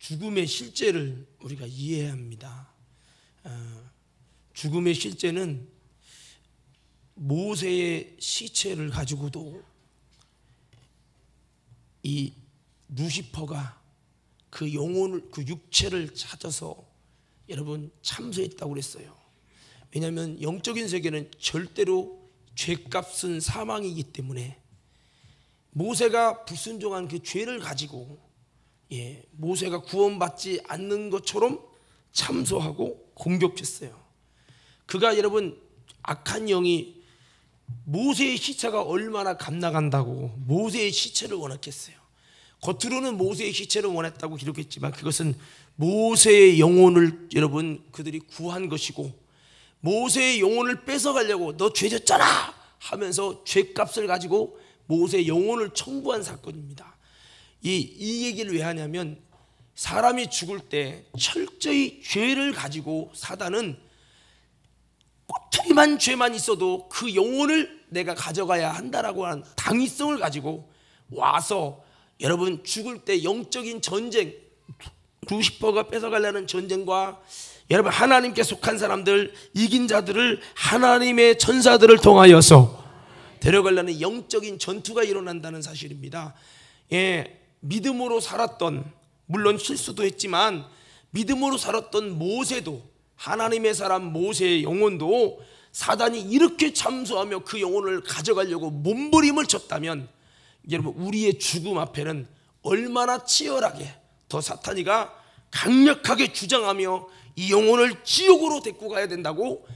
죽음의 실제를 우리가 이해해야 합니다. 죽음의 실제는 모세의 시체를 가지고도 이 루시퍼가 그 영혼을, 그 육체를 찾아서 여러분 참소했다고 그랬어요. 왜냐하면 영적인 세계는 절대로 죄값은 사망이기 때문에 모세가 불순종한 그 죄를 가지고 모세가 구원받지 않는 것처럼 참소하고 공격했어요. 그가 여러분 악한 영이 모세의 시체가 얼마나 감나간다고 모세의 시체를 원했겠어요. 겉으로는 모세의 시체를 원했다고 기록했지만 그것은 모세의 영혼을 여러분 그들이 구한 것이고 모세의 영혼을 뺏어가려고 너 죄졌잖아 하면서 죄값을 가지고 모세의 영혼을 청구한 사건입니다. 이 얘기를 왜 하냐면 사람이 죽을 때 철저히 죄를 가지고 사단은 꼬투리만 죄만 있어도 그 영혼을 내가 가져가야 한다라고 하는 당위성을 가지고 와서 여러분 죽을 때 영적인 전쟁, 루시퍼가 뺏어가려는 전쟁과 여러분 하나님께 속한 사람들, 이긴 자들을 하나님의 천사들을 통하여서 데려가려는 영적인 전투가 일어난다는 사실입니다. 믿음으로 살았던, 물론 실수도 했지만 믿음으로 살았던 모세도, 하나님의 사람 모세의 영혼도 사단이 이렇게 참소하며 그 영혼을 가져가려고 몸부림을 쳤다면 여러분 우리의 죽음 앞에는 얼마나 치열하게 더 사탄이가 강력하게 주장하며 이 영혼을 지옥으로 데리고 가야 된다고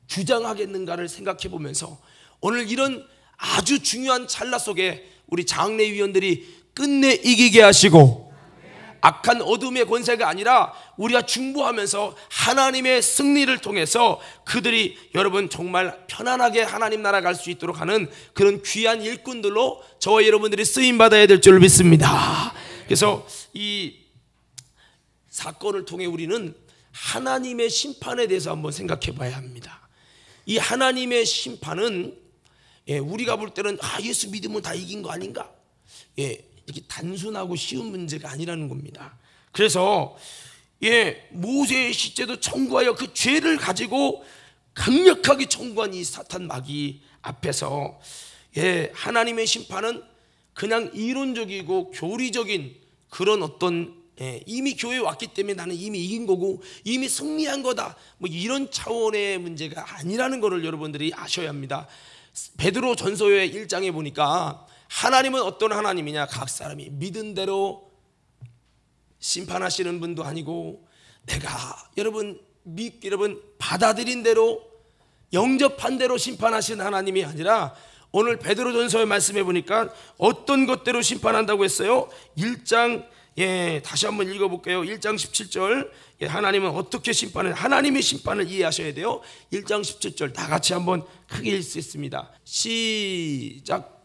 주장하겠는가를 생각해 보면서 오늘 이런 아주 중요한 찰나 속에 우리 장례위원들이 끝내 이기게 하시고 악한 어둠의 권세가 아니라 우리가 중보하면서 하나님의 승리를 통해서 그들이 여러분 정말 편안하게 하나님 나라 갈 수 있도록 하는 그런 귀한 일꾼들로 저와 여러분들이 쓰임받아야 될 줄 믿습니다. 그래서 이 사건을 통해 우리는 하나님의 심판에 대해서 한번 생각해 봐야 합니다. 이 하나님의 심판은 우리가 볼 때는 예수 믿으면 다 이긴 거 아닌가? 이렇게 단순하고 쉬운 문제가 아니라는 겁니다. 그래서 모세의 시체도 청구하여 그 죄를 가지고 강력하게 청구한 이 사탄 마귀 앞에서 하나님의 심판은 그냥 이론적이고 교리적인 그런 어떤 이미 교회에 왔기 때문에 나는 이미 이긴 거고 이미 승리한 거다 뭐 이런 차원의 문제가 아니라는 것을 여러분들이 아셔야 합니다. 베드로 전서의 1장에 보니까 하나님은 어떤 하나님이냐? 각 사람이 믿은 대로 심판하시는 분도 아니고 내가 여러분 받아들인 대로 영접한 대로 심판하시는 하나님이 아니라 오늘 베드로전서의 말씀해 보니까 어떤 것대로 심판한다고 했어요? 1장 다시 한번 읽어볼게요. 1장 17절 하나님은 어떻게 심판을 하나님의 심판을 이해하셔야 돼요. 1장 17절 다 같이 한번 크게 읽을 수 있습니다. 시작.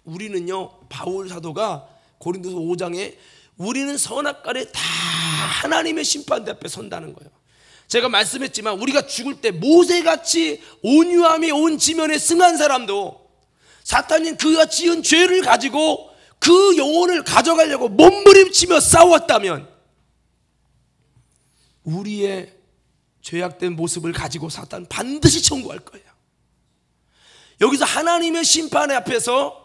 우리는요 바울 사도가 고린도서 5장에 우리는 선악간에 다 하나님의 심판대 앞에 선다는 거예요. 제가 말씀했지만 우리가 죽을 때 모세같이 온유함이 온 지면에 승한 사람도 사탄인 그가 지은 죄를 가지고 그 영혼을 가져가려고 몸부림치며 싸웠다면 우리의 죄악된 모습을 가지고 사탄 반드시 청구할 거예요. 여기서 하나님의 심판의 앞에서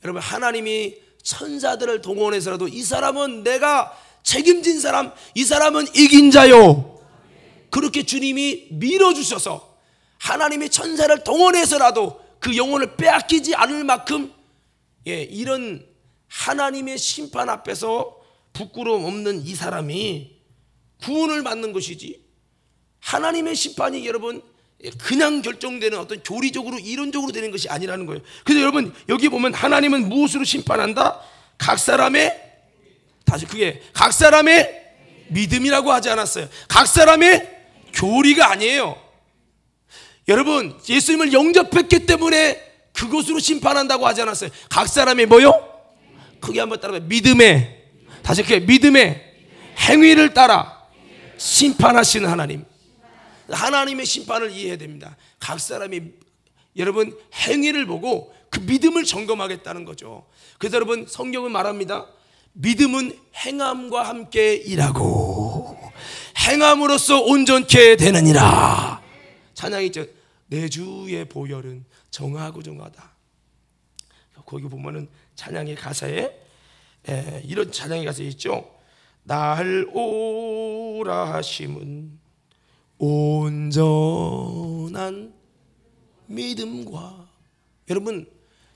여러분 하나님이 천사들을 동원해서라도 이 사람은 내가 책임진 사람, 이 사람은 이긴 자요 그렇게 주님이 밀어주셔서 하나님이 천사를 동원해서라도 그 영혼을 빼앗기지 않을 만큼 이런 하나님의 심판 앞에서 부끄러움 없는 이 사람이 구원을 받는 것이지 하나님의 심판이 여러분 그냥 결정되는 어떤 교리적으로 이론적으로 되는 것이 아니라는 거예요. 그래서 여러분 여기 보면 하나님은 무엇으로 심판한다? 각 사람의 다시 그게 각 사람의 믿음이라고 하지 않았어요. 각 사람의 교리가 아니에요. 여러분 예수님을 영접했기 때문에 그것으로 심판한다고 하지 않았어요. 각 사람의 뭐요? 크게 한번 따라해. 믿음의 다시 그게 믿음의 행위를 따라 심판하시는 하나님. 하나님의 심판을 이해해야 됩니다. 각 사람이 여러분 행위를 보고 그 믿음을 점검하겠다는 거죠. 그래서 여러분 성경은 말합니다. 믿음은 행함과 함께 일하고 행함으로써 온전케 되느니라. 찬양이 있죠. 내 주의 보혈은 정하고 정하다. 거기 보면은 찬양의 가사에 이런 찬양의 가사에 있죠. 날 오라 하심은 온전한 믿음과. 여러분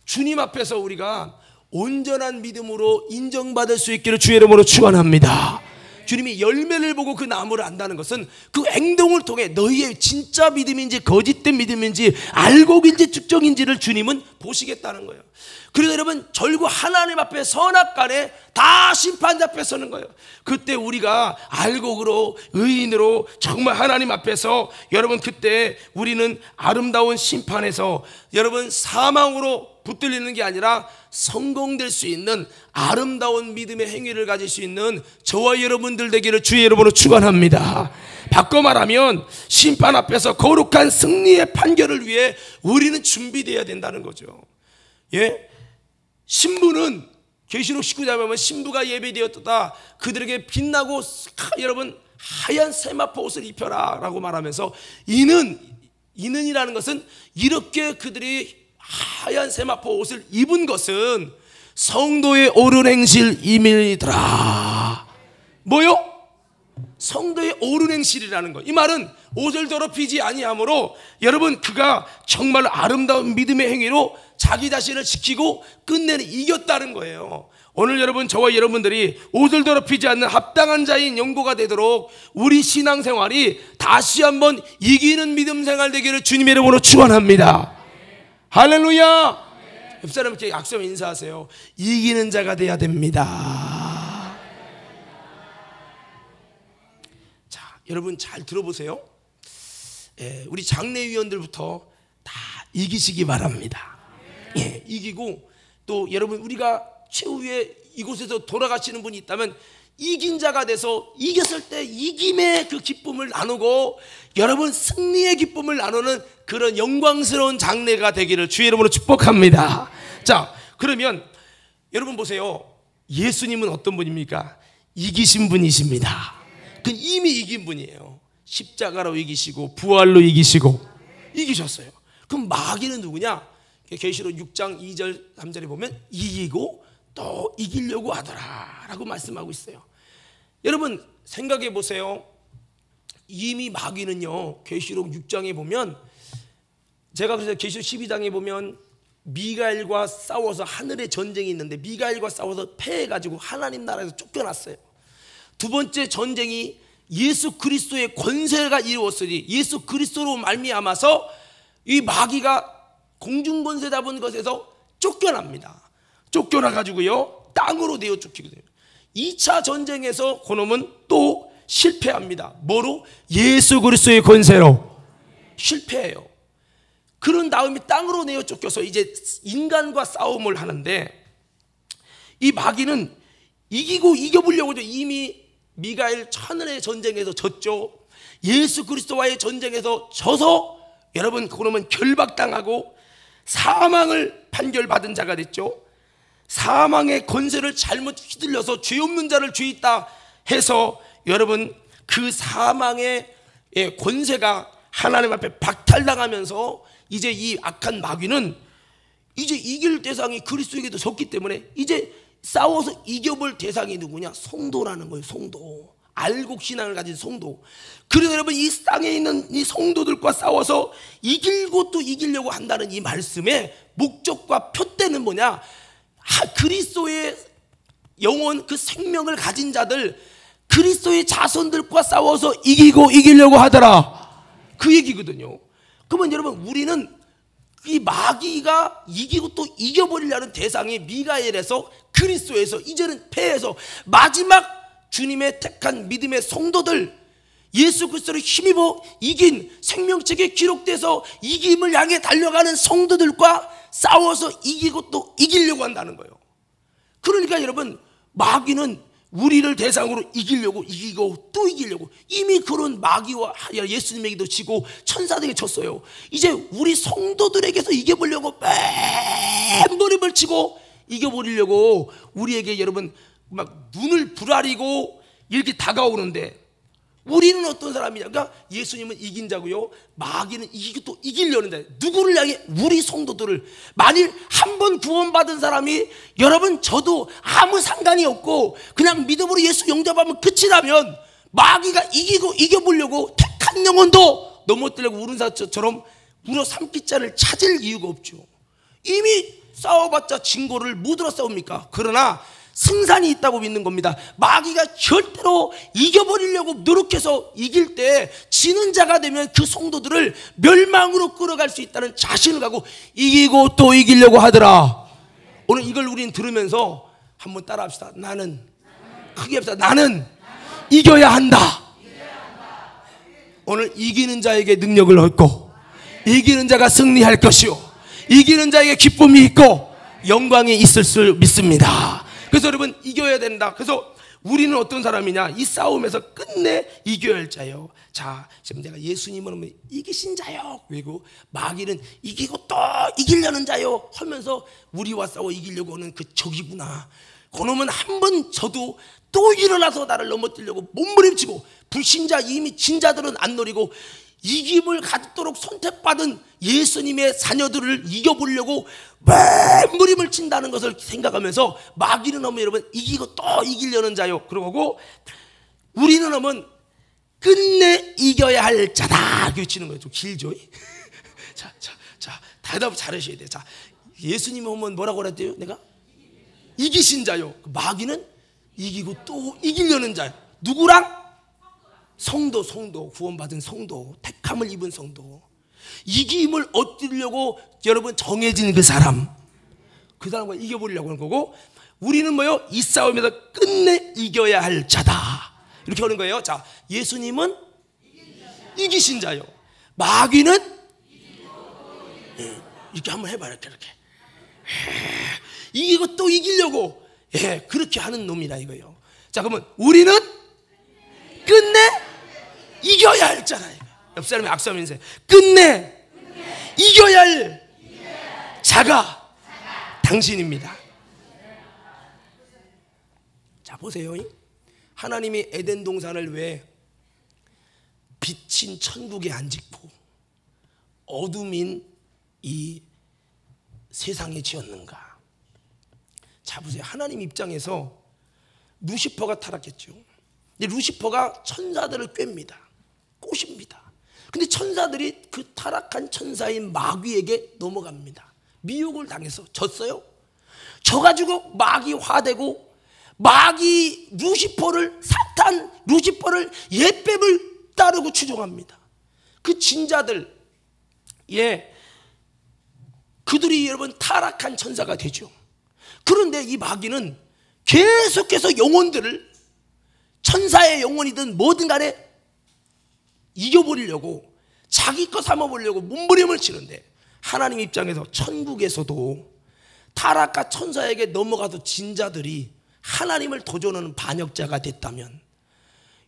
주님 앞에서 우리가 온전한 믿음으로 인정받을 수 있기를 주의 이름으로 축원합니다. 주님이 열매를 보고 그 나무를 안다는 것은 그 행동을 통해 너희의 진짜 믿음인지 거짓된 믿음인지 알곡인지 측정인지를 주님은 보시겠다는 거예요. 그래서 여러분 결국 하나님 앞에 선악간에 다 심판자 앞에 서는 거예요. 그때 우리가 알곡으로 의인으로 정말 하나님 앞에서 여러분 그때 우리는 아름다운 심판에서 여러분 사망으로 붙들리는 게 아니라 성공될 수 있는 아름다운 믿음의 행위를 가질 수 있는 저와 여러분들 되기를 주의 이름으로 축원합니다. 바꿔 말하면 심판 앞에서 거룩한 승리의 판결을 위해 우리는 준비되어야 된다는 거죠. 예? 신부는 계시록 19장에 보면 신부가 예배되었다. 그들에게 빛나고 여러분 하얀 세마포 옷을 입혀라 라고 말하면서 이는이라는 것은 이렇게 그들이 하얀 세마포 옷을 입은 것은 성도의 옳은 행실임이더라. 뭐요? 성도의 옳은 행실이라는 것. 이 말은 옷을 더럽히지 아니하므로 여러분 그가 정말 아름다운 믿음의 행위로 자기 자신을 지키고 끝내는 이겼다는 거예요. 오늘 여러분 저와 여러분들이 옷을 더럽히지 않는 합당한 자인 영고가 되도록 우리 신앙생활이 다시 한번 이기는 믿음 생활 되기를 주님의 이름으로 축원합니다. 할렐루야. 옆 사람께 악수하며 인사하세요. 이기는 자가 돼야 됩니다. 자, 여러분 잘 들어보세요. 우리 장례위원들부터 다 이기시기 바랍니다. 예, 이기고 또 여러분 우리가 최후에 이곳에서 돌아가시는 분이 있다면 이긴 자가 돼서 이겼을 때 이김의 그 기쁨을 나누고 여러분 승리의 기쁨을 나누는 그런 영광스러운 장례가 되기를 주의 이름으로 축복합니다. 자, 그러면 여러분 보세요. 예수님은 어떤 분입니까? 이기신 분이십니다. 그건 이미 이긴 분이에요. 십자가로 이기시고 부활로 이기시고 이기셨어요. 그럼 마귀는 누구냐? 계시록 6장 2절 3절에 보면 이기고 또 이기려고 하더라 라고 말씀하고 있어요. 여러분 생각해 보세요. 이미 마귀는요 계시록 6장에 보면 제가 그래서 계시록 12장에 보면 미가엘과 싸워서 하늘에 전쟁이 있는데 미가엘과 싸워서 패해가지고 하나님 나라에서 쫓겨났어요. 두 번째 전쟁이 예수 그리스도의 권세가 이루었으니 예수 그리스도로 말미암아서 이 마귀가 공중권세 잡은 것에서 쫓겨납니다. 쫓겨나가지고요 땅으로 내어 쫓기게 돼요. 2차 전쟁에서 그놈은 또 실패합니다. 뭐로? 예수 그리스도의 권세로 실패해요. 그런 다음에 땅으로 내어 쫓겨서 이제 인간과 싸움을 하는데 이 마귀는 이기고 이겨보려고 이미 미가엘 하늘의 전쟁에서 졌죠. 예수 그리스도와의 전쟁에서 져서 여러분 그러면 결박당하고 사망을 판결받은 자가 됐죠. 사망의 권세를 잘못 휘둘려서 죄 없는 자를 죄 있다 해서 여러분 그 사망의 권세가 하나님 앞에 박탈당하면서 이제 이 악한 마귀는 이제 이길 대상이 그리스도에게도 섰기 때문에 이제 싸워서 이겨볼 대상이 누구냐? 성도라는 거예요. 성도. 알곡 신앙을 가진 성도. 그래서 여러분 이 땅에 있는 이 성도들과 싸워서 이기고 또 이기려고 한다는 이 말씀의 목적과 표대는 뭐냐? 그리스도의 영혼 그 생명을 가진 자들 그리스도의 자손들과 싸워서 이기고 이기려고 하더라 그 얘기거든요. 그러면 여러분 우리는 이 마귀가 이기고 또 이겨버리려는 대상이 미가엘에서 그리스도에서 이제는 패해서 마지막 주님의 택한 믿음의 성도들 예수 그리스도를 힘입어 이긴 생명책에 기록돼서 이김을 향해 달려가는 성도들과 싸워서 이기고 또 이기려고 한다는 거예요. 그러니까 여러분 마귀는 우리를 대상으로 이기려고 이기고 또 이기려고 이미 그런 마귀와 예수님에게도 지고 천사들에게 졌어요. 이제 우리 성도들에게서 이겨보려고 맴돌림을 치고 이겨버리려고 우리에게 여러분 막 눈을 부라리고 이렇게 다가오는데, 우리는 어떤 사람이냐? 그러니까 예수님은 이긴 자고요, 마귀는 이기고 또 이기려는 자. 누구를 향해? 우리 성도들을. 만일 한 번 구원받은 사람이, 여러분 저도 아무 상관이 없고 그냥 믿음으로 예수 영접하면 끝이라면, 마귀가 이기고 이겨보려고 택한 영혼도 넘어뜨리려고 우른사처럼 우러 삼킬 자를 찾을 이유가 없죠. 이미 싸워봤자 진고를 못 들어 싸웁니까? 그러나 승산이 있다고 믿는 겁니다. 마귀가 절대로 이겨버리려고 노력해서 이길 때 지는 자가 되면 그 성도들을 멸망으로 끌어갈 수 있다는 자신을 갖고 이기고 또 이기려고 하더라. 오늘 이걸 우리는 들으면서 한번 따라 합시다. 나는, 크게 합시다. 나는 이겨야 한다. 오늘 이기는 자에게 능력을 얻고 이기는 자가 승리할 것이요, 이기는 자에게 기쁨이 있고 영광이 있을 수 믿습니다. 그래서 여러분 이겨야 된다. 그래서 우리는 어떤 사람이냐? 이 싸움에서 끝내 이겨야 할 자요. 자, 지금 내가 예수님은 이기신 자요, 그리고 마귀는 이기고 또 이기려는 자요 하면서 우리와 싸워 이기려고 하는 그 적이구나. 그놈은 한 번 져도 또 일어나서 나를 넘어뜨리려고 몸부림치고, 불신자 이미 진자들은 안 노리고 이김을 갖도록 선택받은 예수님의 자녀들을 이겨보려고 몸부림을 친다는 것을 생각하면서, 마귀는 하면 여러분 이기고 또 이기려는 자요. 그러고 우리는 하면 끝내 이겨야 할 자다. 외치는 거예요. 좀 길죠? 자, 대답 잘하셔야 돼요. 자, 예수님 오면 뭐라고 그랬대요? 내가 이기신 자요. 마귀는 이기고 또 이기려는 자요. 누구랑? 성도, 구원받은 성도, 택함을 입은 성도, 이김을 얻으려고 여러분 정해진 그 사람과 이겨보려고 하는 거고, 우리는 뭐요? 이 싸움에서 끝내 이겨야 할 자다, 이렇게 하는 거예요. 자, 예수님은 이기신 자요, 마귀는 이렇게 한번 해봐요. 이렇게 이기고 또 이기려고 그렇게 하는 놈이라 이거예요. 자, 그러면 우리는 끝내 이겨야 할 자라. 옆 사람이 악수하면서 끝내 이겨야 할 자가 당신입니다. 자, 보세요. 하나님이 에덴 동산을 왜 빛인 천국에 안 짓고 어둠인 이 세상에 지었는가? 자, 보세요. 하나님 입장에서 루시퍼가 타락했죠. 루시퍼가 천사들을 꿰입니다. 꼬십니다. 근데 천사들이 그 타락한 천사인 마귀에게 넘어갑니다. 미혹을 당해서 졌어요. 져가지고 마귀 화되고, 마귀 루시퍼를, 사탄 루시퍼를, 옛뱀을 따르고 추종합니다. 그 진자들, 그들이 여러분 타락한 천사가 되죠. 그런데 이 마귀는 계속해서 영혼들을, 천사의 영혼이든 뭐든 간에 이겨버리려고, 자기 거 삼아보려고 몸부림을 치는데, 하나님 입장에서 천국에서도 타락한 천사에게 넘어가서 진자들이 하나님을 도전하는 반역자가 됐다면,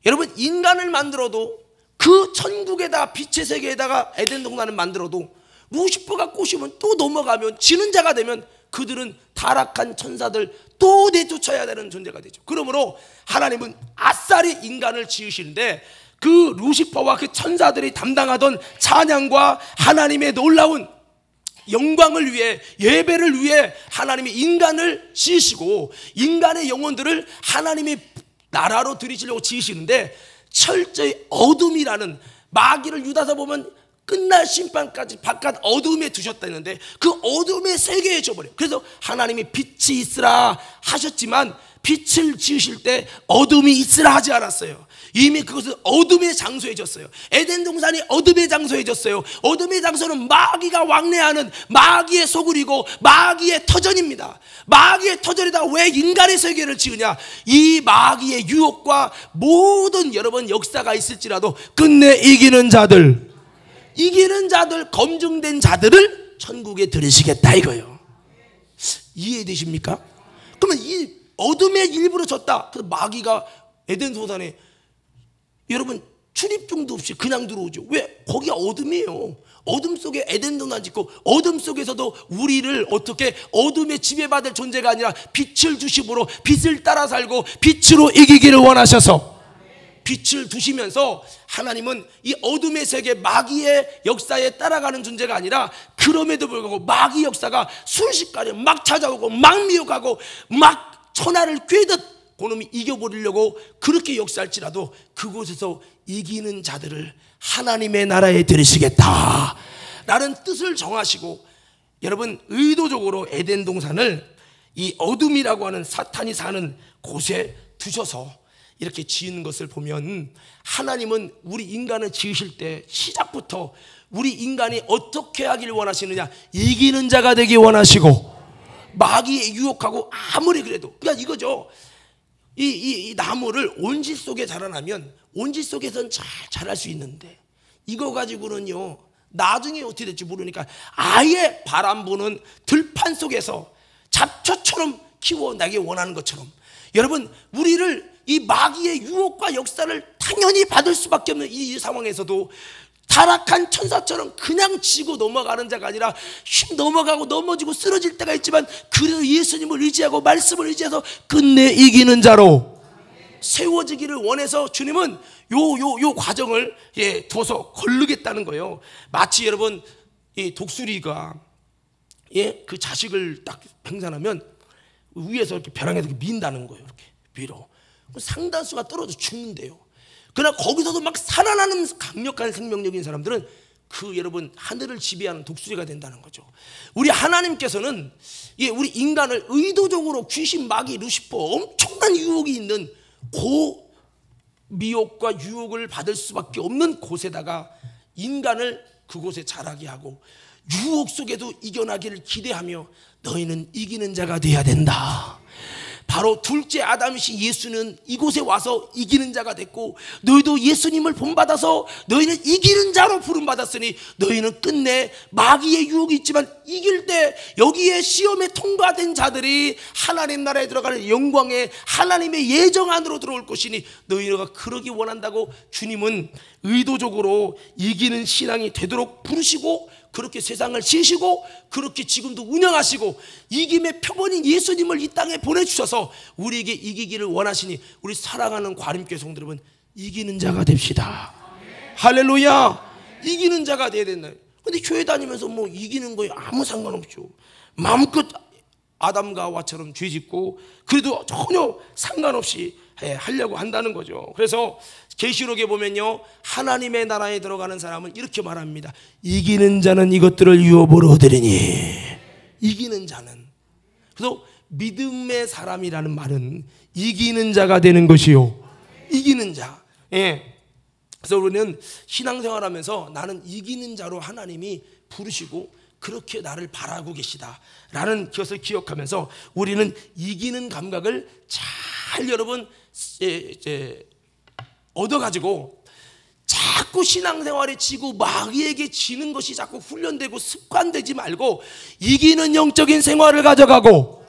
여러분 인간을 만들어도, 그 천국에다가 빛의 세계에다가 에덴 동산을 만들어도 루시퍼가 꼬시면 또 넘어가면 지는 자가 되면 그들은 타락한 천사들 또 내쫓아야 되는 존재가 되죠. 그러므로 하나님은 아싸리 인간을 지으시는데, 그 루시퍼와 그 천사들이 담당하던 찬양과 하나님의 놀라운 영광을 위해, 예배를 위해 하나님이 인간을 지으시고 인간의 영혼들을 하나님의 나라로 들이시려고 지으시는데, 철저히 어둠이라는, 마귀를 유다서 보면 끝날 심판까지 바깥 어둠에 두셨다는데 그 어둠의 세계에 져버려요. 그래서 하나님이 빛이 있으라 하셨지만 빛을 지으실 때 어둠이 있으라 하지 않았어요. 이미 그것은 어둠의 장소에 졌어요. 에덴 동산이 어둠의 장소에 졌어요. 어둠의 장소는 마귀가 왕래하는 마귀의 소굴이고 마귀의 터전입니다. 마귀의 터전에다 왜 인간의 세계를 지으냐? 이 마귀의 유혹과 모든 여러분 역사가 있을지라도 끝내 이기는 자들, 검증된 자들을 천국에 들이시겠다 이거예요. 이해되십니까? 그러면 이 어둠에 일부러 졌다. 그래서 마귀가 에덴 동산에 여러분 출입증도 없이 그냥 들어오죠. 왜? 거기가 어둠이에요. 어둠 속에 에덴 동산 짓고 어둠 속에서도 우리를 어떻게 어둠에 지배받을 존재가 아니라 빛을 주심으로 빛을 따라 살고 빛으로 이기기를 원하셔서 빛을 두시면서 하나님은 이 어둠의 세계 마귀의 역사에 따라가는 존재가 아니라 그럼에도 불구하고 마귀 역사가 순식간에 막 찾아오고 막 미혹하고 막 천하를 꿰듯 그놈이 이겨버리려고 그렇게 역사할지라도 그곳에서 이기는 자들을 하나님의 나라에 들이시겠다 라는 뜻을 정하시고 여러분 의도적으로 에덴 동산을 이 어둠이라고 하는 사탄이 사는 곳에 두셔서 이렇게 지은 것을 보면 하나님은 우리 인간을 지으실 때 시작부터 우리 인간이 어떻게 하길 원하시느냐 이기는 자가 되기 원하시고 마귀에 유혹하고 아무리 그래도 그러니까 이거죠. 이 나무를 온지 속에 자라나면 온지 속에선 잘 자랄 수 있는데 이거 가지고는요 나중에 어떻게 될지 모르니까 아예 바람 부는 들판 속에서 잡초처럼 키워나기 원하는 것처럼 여러분 우리를 이 마귀의 유혹과 역사를 당연히 받을 수밖에 없는 이 상황에서도 타락한 천사처럼 그냥 지고 넘어가는 자가 아니라 넘어가고 넘어지고 쓰러질 때가 있지만 그래도 예수님을 의지하고 말씀을 의지해서 끝내 이기는 자로 세워지기를 원해서 주님은 요 과정을 둬서 거르겠다는 거예요. 마치 여러분 이 독수리가 그 자식을 딱 생산하면 위에서 이렇게 벼랑에서 이렇게 민다는 거예요. 이렇게 위로 상당수가 떨어져 죽는데요. 그러나 거기서도 막 살아나는 강력한 생명력인 사람들은 그 여러분 하늘을 지배하는 독수리가 된다는 거죠. 우리 하나님께서는 우리 인간을 의도적으로 귀신, 마귀, 루시퍼 엄청난 유혹이 있는 미혹과 유혹을 받을 수밖에 없는 곳에다가 인간을 그곳에 자라게 하고 유혹 속에도 이겨나기를 기대하며 너희는 이기는 자가 되어야 된다. 바로 둘째 아담이신 예수는 이곳에 와서 이기는 자가 됐고 너희도 예수님을 본받아서 너희는 이기는 자로 부름받았으니 너희는 끝내 마귀의 유혹이 있지만 이길 때 여기에 시험에 통과된 자들이 하나님 나라에 들어가는 영광의 하나님의 예정 안으로 들어올 것이니 너희가 그러기 원한다고 주님은 의도적으로 이기는 신앙이 되도록 부르시고 그렇게 세상을 지으시고 그렇게 지금도 운영하시고 이김의 표본인 예수님을 이 땅에 보내주셔서 우리에게 이기기를 원하시니 우리 사랑하는 과림교회 성도 여러분 이기는 자가 됩시다. 할렐루야. 이기는 자가 돼야 된다. 근데 교회 다니면서 뭐 이기는 거에 아무 상관없죠. 마음껏 아담과 하와처럼 죄짓고 그래도 전혀 상관없이 하려고 한다는 거죠. 그래서 계시록에 보면요 하나님의 나라에 들어가는 사람은 이렇게 말합니다. 이기는 자는 이것들을 유업으로 얻으리니. 이기는 자는. 그래서 믿음의 사람이라는 말은 이기는 자가 되는 것이요 이기는 자. 그래서 우리는 신앙생활하면서 나는 이기는 자로 하나님이 부르시고 그렇게 나를 바라고 계시다 라는 것을 기억하면서 우리는 이기는 감각을 잘 여러분 얻어가지고 자꾸 신앙생활에 지고 마귀에게 지는 것이 자꾸 훈련되고 습관되지 말고 이기는 영적인 생활을 가져가고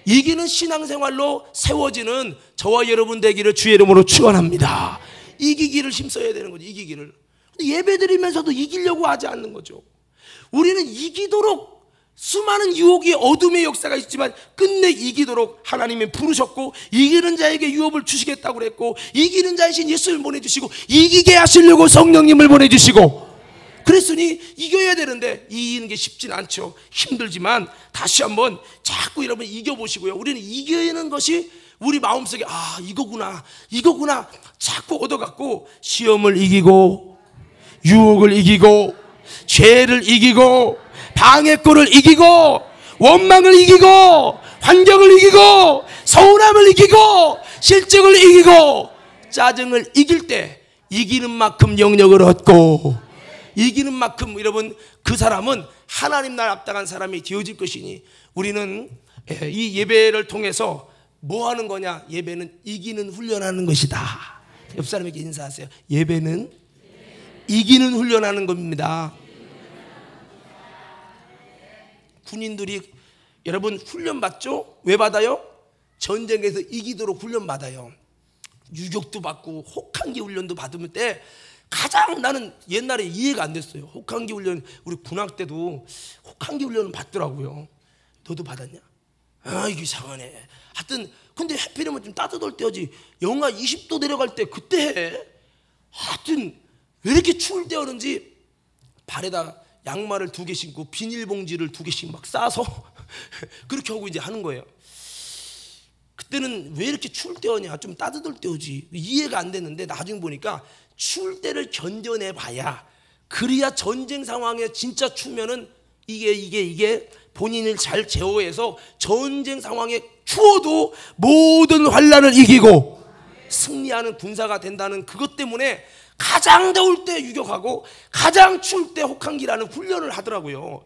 이기는 신앙생활로 세워지는 저와 여러분 되기를 주의 이름으로 축원합니다. 이기기를 힘써야 되는 거죠. 이기기를. 근데 예배드리면서도 이기려고 하지 않는 거죠. 우리는 이기도록 수많은 유혹의 어둠의 역사가 있지만 끝내 이기도록 하나님이 부르셨고 이기는 자에게 유업을 주시겠다고 그랬고 이기는 자이신 예수를 보내주시고 이기게 하시려고 성령님을 보내주시고 그랬으니 이겨야 되는데 이기는 게 쉽진 않죠. 힘들지만 다시 한번 자꾸 여러분 이겨보시고요. 우리는 이기는 것이 우리 마음속에 이거구나 자꾸 얻어갖고 시험을 이기고 유혹을 이기고 죄를 이기고 방해꾼을 이기고 원망을 이기고 환경을 이기고 서운함을 이기고 실증을 이기고 짜증을 이길 때 이기는 만큼 영역을 얻고 이기는 만큼 여러분 그 사람은 하나님 나라 합당한 사람이 되어질 것이니 우리는 이 예배를 통해서 뭐 하는 거냐? 예배는 이기는 훈련하는 것이다. 옆 사람에게 인사하세요. 예배는 이기는 훈련하는 겁니다. 군인들이 여러분 훈련 받죠? 왜 받아요? 전쟁에서 이기도록 훈련 받아요. 유격도 받고 혹한기 훈련도 받으면 때 가장 나는 옛날에 이해가 안 됐어요. 혹한기 훈련, 우리 군악 때도 혹한기 훈련을 받더라고요. 너도 받았냐? 아, 이게 이상하네. 하여튼 근데 하필이면 좀 따뜻할 때지. 영하 20도 내려갈 때 그때 해. 하여튼 왜 이렇게 추울 때 하는지 발에다 양말을 2개 신고 비닐봉지를 2개씩 막 싸서 그렇게 하고 이제 하는 거예요. 그때는 왜 이렇게 추울 때 하냐? 좀 따뜻할 때 오지. 이해가 안 됐는데 나중에 보니까 추울 때를 견뎌내 봐야, 그래야 전쟁 상황에 진짜 추우면은 이게 본인을 잘 제어해서 전쟁 상황에 추워도 모든 환난을 이기고 승리하는 군사가 된다는 그것 때문에 가장 더울 때 유격하고 가장 추울 때 혹한기라는 훈련을 하더라고요.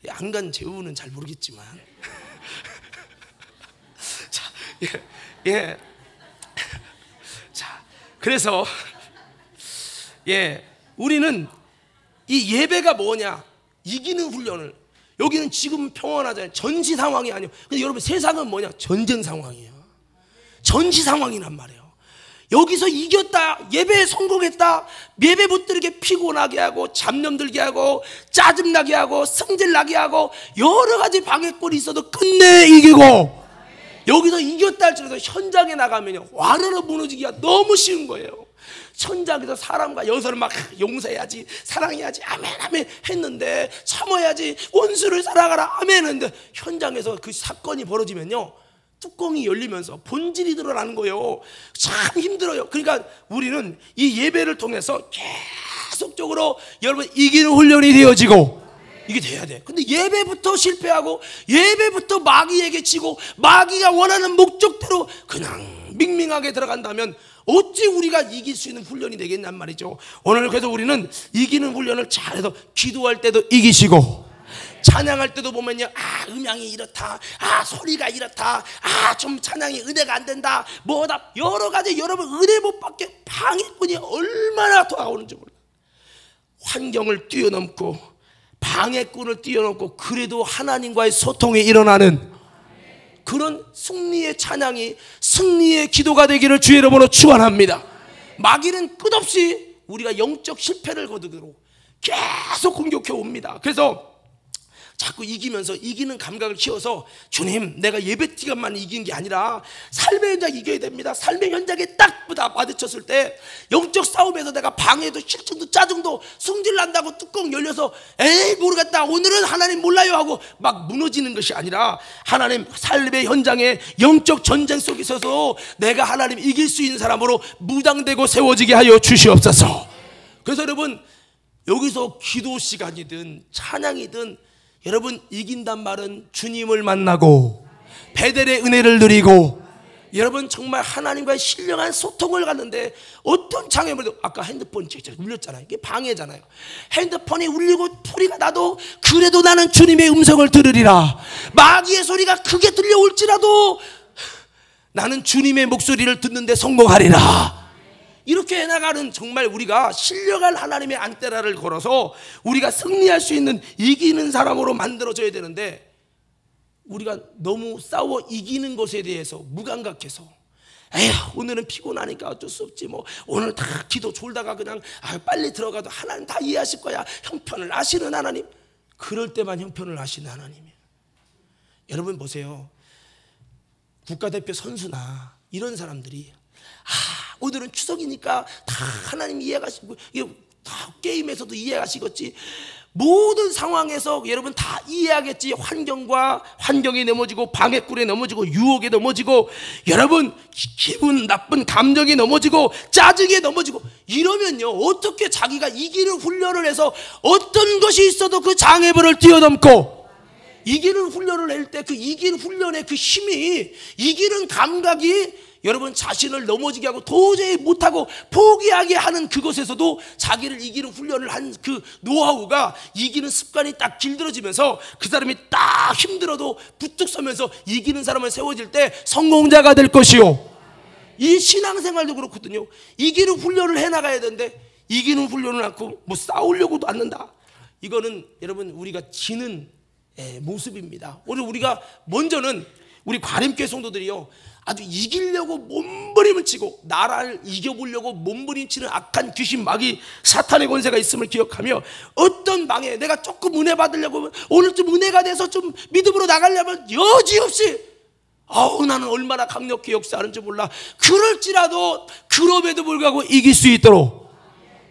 안간 제후는 잘 모르겠지만 자, 예. 자, 그래서 우리는 이 예배가 뭐냐? 이기는 훈련을. 여기는 지금 평온하잖아요. 전시 상황이 아니에요. 근데 여러분 세상은 뭐냐? 전쟁 상황이에요. 전시 상황이란 말이에요. 여기서 이겼다, 예배에 성공했다, 예배 못 드리게 피곤하게 하고 잡념 들게 하고 짜증나게 하고 성질 나게 하고 여러 가지 방해꾼이 있어도 끝내 이기고, 여기서 이겼다 할지라도 현장에 나가면요 와르르 무너지기가 너무 쉬운 거예요. 현장에서 사람과 여서를 막 용서해야지, 사랑해야지, 아멘 아멘 했는데, 참아야지, 원수를 사랑하라 아멘 했는데, 현장에서 그 사건이 벌어지면요 뚜껑이 열리면서 본질이 드러나는 거예요. 참 힘들어요. 그러니까 우리는 이 예배를 통해서 계속적으로 여러분 이기는 훈련이 되어지고 이게 돼야 돼. 근데 예배부터 실패하고 예배부터 마귀에게 치고 마귀가 원하는 목적대로 그냥 밍밍하게 들어간다면 어찌 우리가 이길 수 있는 훈련이 되겠냔 말이죠. 오늘 그래서 우리는 이기는 훈련을 잘해서 기도할 때도 이기시고, 찬양할 때도 보면요, 음향이 이렇다, 소리가 이렇다, 좀 찬양이 은혜가 안 된다, 뭐다, 여러 가지 여러분 은혜 못 받게 방해꾼이 얼마나 다가오는지 몰라. 환경을 뛰어넘고 방해꾼을 뛰어넘고 그래도 하나님과의 소통이 일어나는 그런 승리의 찬양이, 승리의 기도가 되기를 주의 이름으로 축원합니다. 마귀는 끝없이 우리가 영적 실패를 거두도록 계속 공격해 옵니다. 그래서 자꾸 이기면서 이기는 감각을 키워서, 주님 내가 예배 시간만 이긴 게 아니라 삶의 현장 이겨야 됩니다. 삶의 현장에 딱 마주쳤을 때 영적 싸움에서 내가 방해도 실증도 짜증도 승질난다고 뚜껑 열려서 에이 모르겠다, 오늘은 하나님 몰라요 하고 막 무너지는 것이 아니라, 하나님 삶의 현장에 영적 전쟁 속에 있어서 내가 하나님 이길 수 있는 사람으로 무장되고 세워지게 하여 주시옵소서. 그래서 여러분 여기서 기도 시간이든 찬양이든 여러분 이긴단 말은 주님을 만나고 베델의 은혜를 누리고, 여러분 정말 하나님과의 신령한 소통을 갖는데 어떤 장애물도, 아까 핸드폰 울렸잖아요. 이게 방해잖아요. 핸드폰이 울리고 소리가 나도 그래도 나는 주님의 음성을 들으리라. 마귀의 소리가 크게 들려올지라도 나는 주님의 목소리를 듣는데 성공하리라. 이렇게 해나가는 정말 우리가 신령한 하나님의 안테나를 걸어서 우리가 승리할 수 있는 이기는 사람으로 만들어져야 되는데, 우리가 너무 싸워 이기는 것에 대해서 무감각해서 에휴 오늘은 피곤하니까 어쩔 수 없지, 뭐 오늘 다 기도 졸다가 그냥 빨리 들어가도 하나님 다 이해하실 거야, 형편을 아시는 하나님. 그럴 때만 형편을 아시는 하나님이에요. 여러분 보세요, 국가대표 선수나 이런 사람들이 오늘은 추석이니까 다 하나님 이해하시고, 다 게임에서도 이해하시겠지, 모든 상황에서 여러분 다 이해하겠지. 환경이 넘어지고 방해꾼에 넘어지고 유혹에 넘어지고 여러분 기분 나쁜 감정이 넘어지고 짜증에 넘어지고 이러면요 어떻게 자기가 이기는 훈련을 해서 어떤 것이 있어도 그 장애물을 뛰어넘고 이기는 훈련을 할 때 그 이기는 훈련의 그 힘이, 이기는 감각이 여러분 자신을 넘어지게 하고 도저히 못하고 포기하게 하는 그것에서도 자기를 이기는 훈련을 한 그 노하우가, 이기는 습관이 딱 길들어지면서 그 사람이 딱 힘들어도 부쩍 서면서 이기는 사람을 세워질 때 성공자가 될 것이요. 이 신앙생활도 그렇거든요. 이기는 훈련을 해나가야 되는데 이기는 훈련을 않고 뭐 싸우려고도 않는다. 이거는 여러분 우리가 지는 모습입니다. 오늘 우리가 먼저는 우리 과림교회 성도들이요, 아주 이기려고 몸부림을 치고 나라를 이겨보려고 몸부림치는 악한 귀신, 마귀, 사탄의 권세가 있음을 기억하며, 어떤 방에 내가 조금 은혜 받으려고, 오늘 좀 은혜가 돼서 좀 믿음으로 나가려면 여지없이 나는 얼마나 강력히 역사하는지 몰라, 그럴지라도 그럼에도 불구하고 이길 수 있도록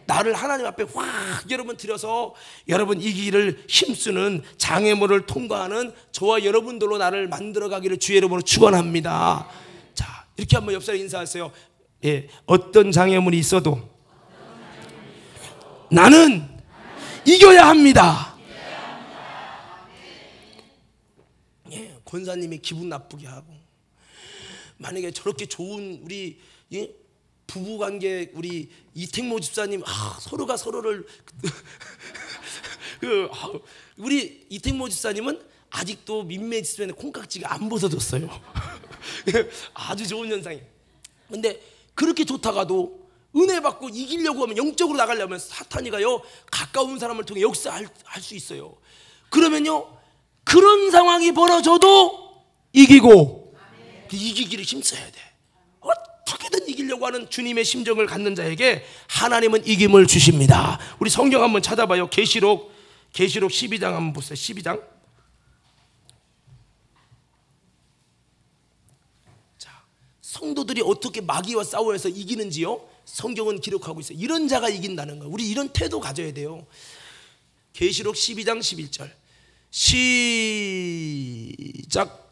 나를 하나님 앞에 확 여러분 들여서 여러분 이기기를 힘쓰는 장애물을 통과하는 저와 여러분들로 나를 만들어가기를 주의 이름으로 축원합니다. 자, 이렇게 한번 옆사람 인사하세요. 예, 어떤 장애물이 있어도 나는 이겨야 합니다. 예, 권사님이 기분 나쁘게 하고, 만약에 저렇게 좋은 우리 부부관계 우리 이택모 집사님, 서로가 서로를 우리 이택모 집사님은 아직도 민매 집사님의 콩깍지가 안 벗어졌어요. 아주 좋은 현상이에요. 근데 그렇게 좋다가도 은혜 받고 이기려고 하면, 영적으로 나가려면 사탄이가요 가까운 사람을 통해 역사할 수 있어요. 그러면요 그런 상황이 벌어져도 이기고, 이기기를 힘써야 돼. 어떻게든 이기려고 하는 주님의 심정을 갖는 자에게 하나님은 이김을 주십니다. 우리 성경 한번 찾아봐요. 계시록 12장 한번 보세요. 12장. 자, 성도들이 어떻게 마귀와 싸워서 이기는지요, 성경은 기록하고 있어요. 이런 자가 이긴다는 거, 우리 이런 태도 가져야 돼요. 계시록 12장 11절 시작.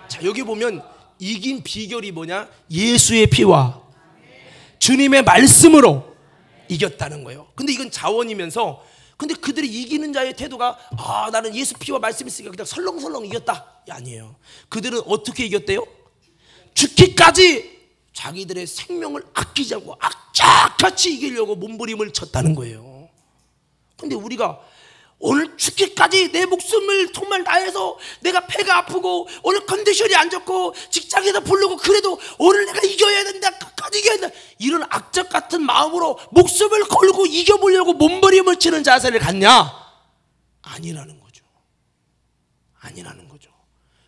자, 여기 보면 이긴 비결이 뭐냐? 예수의 피와 주님의 말씀으로 이겼다는 거예요. 근데 이건 자원이면서, 근데 그들이 이기는 자의 태도가 나는 예수 피와 말씀이 있으니까 그냥 설렁설렁 이겼다, 아니에요. 그들은 어떻게 이겼대요? 죽기까지 자기들의 생명을 아끼지 않고 악착같이 이기려고 몸부림을 쳤다는 거예요. 근데 우리가 오늘 죽기까지 내 목숨을 정말 다해서, 내가 배가 아프고 오늘 컨디션이 안 좋고 직장에서 부르고, 그래도 오늘 내가 이겨야 된다, 끝까지 이겨야 된다, 이런 악적 같은 마음으로 목숨을 걸고 이겨보려고 몸부림을 치는 자세를 갖냐? 아니라는 거죠. 아니라는 거죠.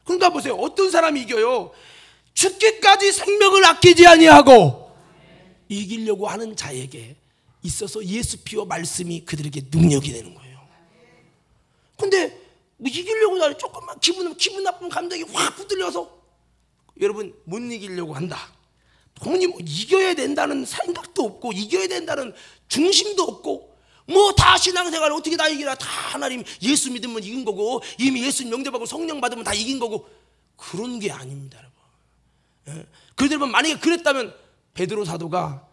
그러니까 보세요. 어떤 사람이 이겨요? 죽기까지 생명을 아끼지 아니하고 이기려고 하는 자에게 있어서 예수 피와 말씀이 그들에게 능력이 되는 거예요. 근데 뭐 이기려고 나 조금만 기분 나쁜 감정이 확 붙들려서 여러분 못 이기려고 한다. 본인이 뭐 이겨야 된다는 생각도 없고, 이겨야 된다는 중심도 없고, 뭐 다 신앙생활 어떻게 다 이기나, 다 하나님 예수 믿으면 이긴 거고, 이미 예수 영접하고 성령 받으면 다 이긴 거고, 그런 게 아닙니다, 여러분. 예. 그들은 만약에 그랬다면 베드로 사도가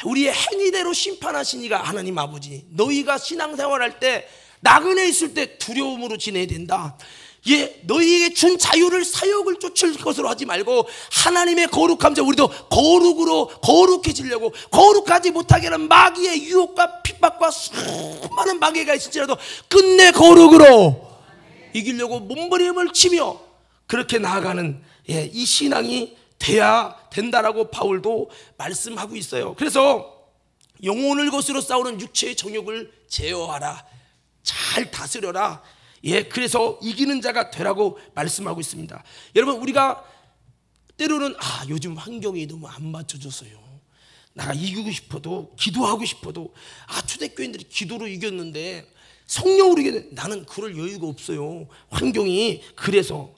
우리의 행위대로 심판하시니가 하나님 아버지, 너희가 신앙생활할 때 나그네 있을 때 두려움으로 지내야 된다. 너희에게 준 자유를 사욕을 쫓을 것으로 하지 말고 하나님의 거룩함, 우리도 거룩으로 거룩해지려고, 거룩하지 못하게 하는 마귀의 유혹과 핍박과 수많은 마귀가 있을지라도 끝내 거룩으로 이기려고 몸부림을 치며 그렇게 나아가는 이 신앙이 돼야 된다라고 바울도 말씀하고 있어요. 그래서 영혼을 것으로 싸우는 육체의 정욕을 제어하라, 잘 다스려라. 그래서 이기는 자가 되라고 말씀하고 있습니다. 여러분, 우리가 때로는 요즘 환경이 너무 안 맞춰져서요, 내가 이기고 싶어도, 기도하고 싶어도, 초대교인들이 기도로 이겼는데 성령으로 이겼는데 나는 그럴 여유가 없어요. 환경이 그래서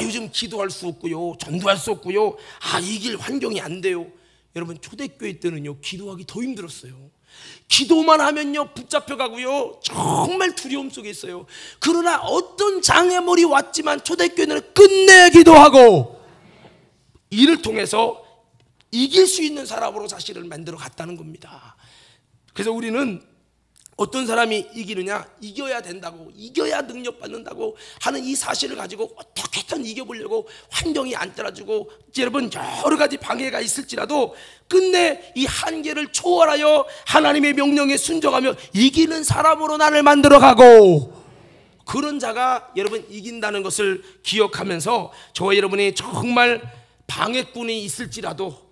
요즘 기도할 수 없고요, 전도할 수 없고요, 이길 환경이 안 돼요. 여러분, 초대교회 때는요 기도하기 더 힘들었어요. 기도만 하면요 붙잡혀가고요, 정말 두려움 속에 있어요. 그러나 어떤 장애물이 왔지만 초대교회는 끝내 기도하고 이를 통해서 이길 수 있는 사람으로 자신을 만들어 갔다는 겁니다. 그래서 우리는 어떤 사람이 이기느냐, 이겨야 된다고, 이겨야 능력 받는다고 하는 이 사실을 가지고 어떻게든 이겨보려고 환경이 안 따라주고, 여러분 여러 가지 방해가 있을지라도 끝내 이 한계를 초월하여 하나님의 명령에 순종하며 이기는 사람으로 나를 만들어가고, 그런 자가 여러분 이긴다는 것을 기억하면서 저와 여러분이 정말 방해꾼이 있을지라도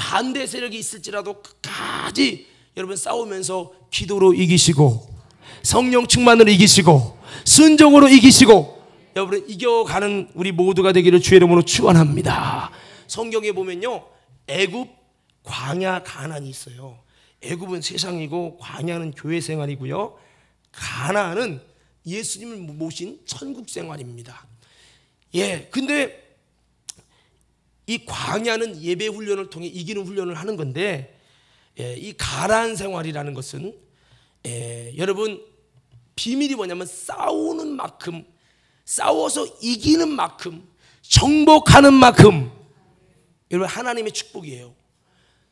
반대 세력이 있을지라도 끝까지 여러분 싸우면서 기도로 이기시고 성령 충만으로 이기시고 순종으로 이기시고 여러분 이겨가는 우리 모두가 되기를 주의 이름으로 축원합니다. 성경에 보면요, 애굽, 광야, 가나안이 있어요. 애굽은 세상이고 광야는 교회 생활이고요, 가나안은 예수님을 모신 천국 생활입니다. 예, 근데 이 광야는 예배 훈련을 통해 이기는 훈련을 하는 건데, 이 가나안 생활이라는 것은 여러분 비밀이 뭐냐면 싸우는 만큼, 싸워서 이기는 만큼, 정복하는 만큼 여러분 하나님의 축복이에요.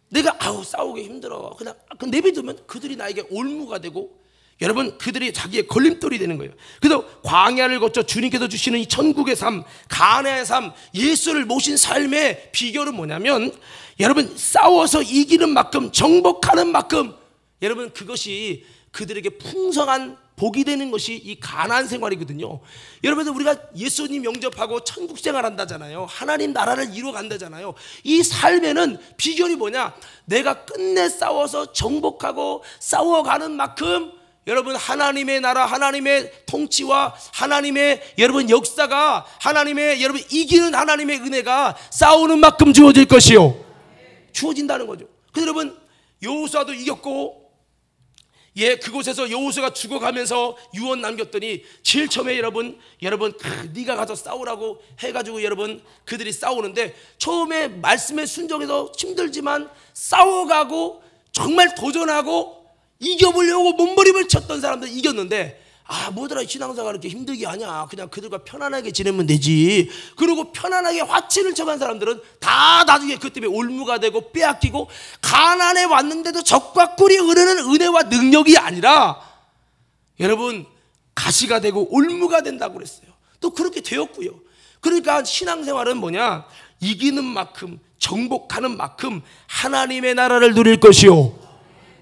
내가 싸우기 힘들어 그냥 내비두면 그들이 나에게 올무가 되고 여러분 그들이 자기의 걸림돌이 되는 거예요. 그래서 광야를 거쳐 주님께서 주시는 이 천국의 삶, 가나안의 삶, 예수를 모신 삶의 비결은 뭐냐면 여러분 싸워서 이기는 만큼, 정복하는 만큼 여러분 그것이 그들에게 풍성한 복이 되는 것이 이 가나안 생활이거든요. 여러분 우리가 예수님 영접하고 천국 생활한다잖아요. 하나님 나라를 이루어 간다잖아요. 이 삶에는 비결이 뭐냐? 내가 끝내 싸워서 정복하고 싸워가는 만큼 여러분 하나님의 나라, 하나님의 통치와 하나님의 여러분 역사가, 하나님의 여러분 이기는 하나님의 은혜가 싸우는 만큼 주어질 것이요, 주어진다는 거죠. 그래서 여러분 여호수아도 이겼고, 그곳에서 여호수아가 죽어가면서 유언 남겼더니 제일 처음에 여러분 네가 가서 싸우라고 해가지고 여러분 그들이 싸우는데, 처음에 말씀에 순종해서 힘들지만 싸워가고 정말 도전하고 이겨보려고 몸부림을 쳤던 사람들 이겼는데, 뭐더라 신앙사가 그렇게 힘들게 하냐, 그냥 그들과 편안하게 지내면 되지. 그리고 편안하게 화친을 쳐간 사람들은 다 나중에 그 때문에 올무가 되고 빼앗기고, 가나안에 왔는데도 적과 꿀이 흐르는 은혜와 능력이 아니라 여러분 가시가 되고 올무가 된다고 그랬어요. 또 그렇게 되었고요. 그러니까 신앙생활은 뭐냐? 이기는 만큼, 정복하는 만큼 하나님의 나라를 누릴 것이요,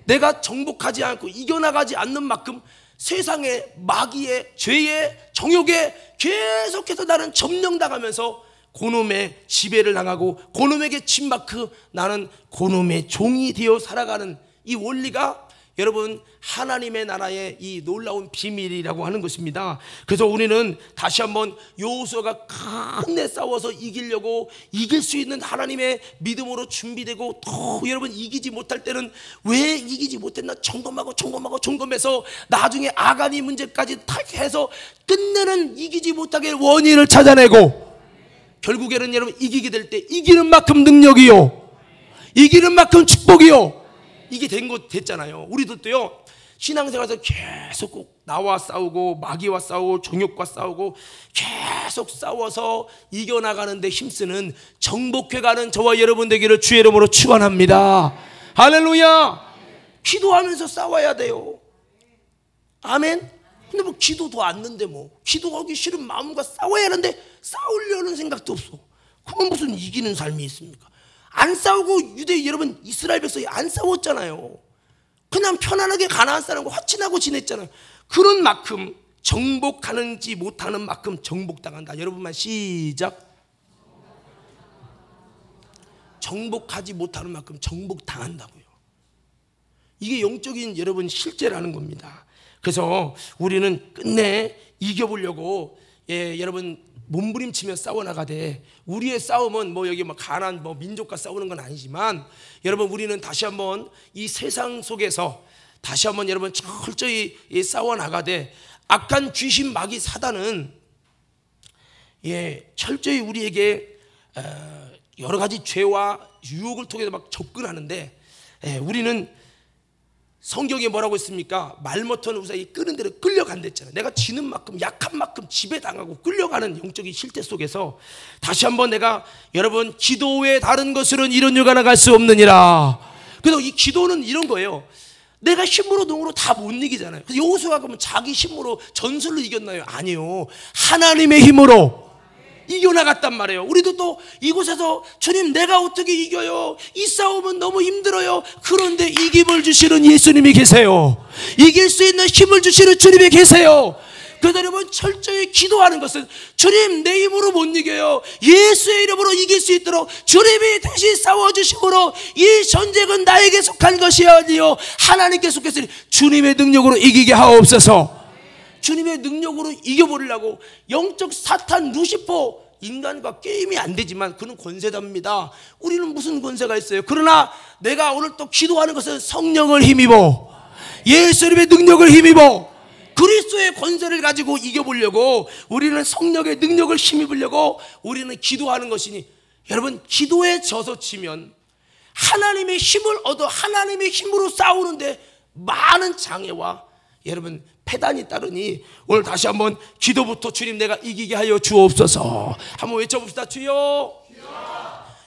내가 정복하지 않고 이겨나가지 않는 만큼 세상의 마귀의 죄의 정욕에 계속해서 나는 점령당하면서 고놈의 지배를 당하고 고놈에게 침박해 나는 고놈의 종이 되어 살아가는 이 원리가 여러분 하나님의 나라의 이 놀라운 비밀이라고 하는 것입니다. 그래서 우리는 다시 한번 여호수아가 끝내 싸워서 이기려고 이길 수 있는 하나님의 믿음으로 준비되고, 또 여러분 이기지 못할 때는 왜 이기지 못했나 점검해서 나중에 아간이 문제까지 탁 해서 끝내는 이기지 못하게 원인을 찾아내고, 결국에는 여러분 이기게 될 때 이기는 만큼 능력이요, 이기는 만큼 축복이요, 이게 됐잖아요. 우리들도요 신앙생활에서 계속 꼭 나와 싸우고 마귀와 싸우고 정욕과 싸우고 계속 싸워서 이겨나가는데 힘쓰는 정복해가는 저와 여러분 되기를 주의 이름으로 축원합니다. 할렐루야. 기도하면서 싸워야 돼요. 아멘. 근데 뭐 기도도 않는데 뭐 기도하기 싫은 마음과 싸워야 하는데 싸우려는 생각도 없어. 그건 무슨 이기는 삶이 있습니까? 안 싸우고 유대 여러분 이스라엘 백성이 안 싸웠잖아요. 그냥 편안하게 가나안 사람과 화친하고 지냈잖아요. 그런 만큼 정복하는지 못하는 만큼 정복당한다. 여러분만 시작. 정복하지 못하는 만큼 정복당한다고요. 이게 영적인 여러분 실제라는 겁니다. 그래서 우리는 끝내 이겨보려고 여러분 몸부림치며 싸워나가되, 우리의 싸움은 뭐 여기 뭐 가나안 뭐 민족과 싸우는 건 아니지만 여러분 우리는 다시 한번 이 세상 속에서 다시 한번 여러분 철저히 싸워나가되, 악한 귀신 마귀 사단은 철저히 우리에게 여러 가지 죄와 유혹을 통해서 막 접근하는데, 우리는 성경에 뭐라고 했습니까? 말 못하는 우상이 끄는 대로 끌려간댔잖아요. 내가 지는 만큼, 약한 만큼 지배당하고 끌려가는 영적인 실태 속에서 다시 한번 내가 여러분 기도 외에 다른 것으로는 이런 일가 나갈 수 없느니라. 그래서 이 기도는 이런 거예요. 내가 힘으로 능으로 다 못 이기잖아요. 그래서 여호수아가 그러면 자기 힘으로 전술로 이겼나요? 아니요, 하나님의 힘으로 이겨나갔단 말이에요. 우리도 또 이곳에서 주님 내가 어떻게 이겨요? 이 싸움은 너무 힘들어요. 그런데 이김을 주시는 예수님이 계세요. 이길 수 있는 힘을 주시는 주님이 계세요. 그래서 여러분 철저히 기도하는 것은 주님 내 힘으로 못 이겨요. 예수의 이름으로 이길 수 있도록 주님이 대신 싸워주심으로 이 전쟁은 나에게 속한 것이 아니요 하나님께 속했으니 주님의 능력으로 이기게 하옵소서. 주님의 능력으로 이겨버리려고 영적 사탄 루시퍼, 인간과 게임이 안 되지만 그는 권세답니다. 우리는 무슨 권세가 있어요? 그러나 내가 오늘 또 기도하는 것은 성령을 힘입어 예수님의 능력을 힘입어 그리스도의 권세를 가지고 이겨보려고 우리는 성령의 능력을 힘입으려고 우리는 기도하는 것이니 여러분 기도에 져서 치면 하나님의 힘을 얻어 하나님의 힘으로 싸우는데 많은 장애와 여러분 패단이 따르니 오늘 다시 한번 기도부터 주님 내가 이기게 하여 주옵소서 한번 외쳐봅시다. 주여.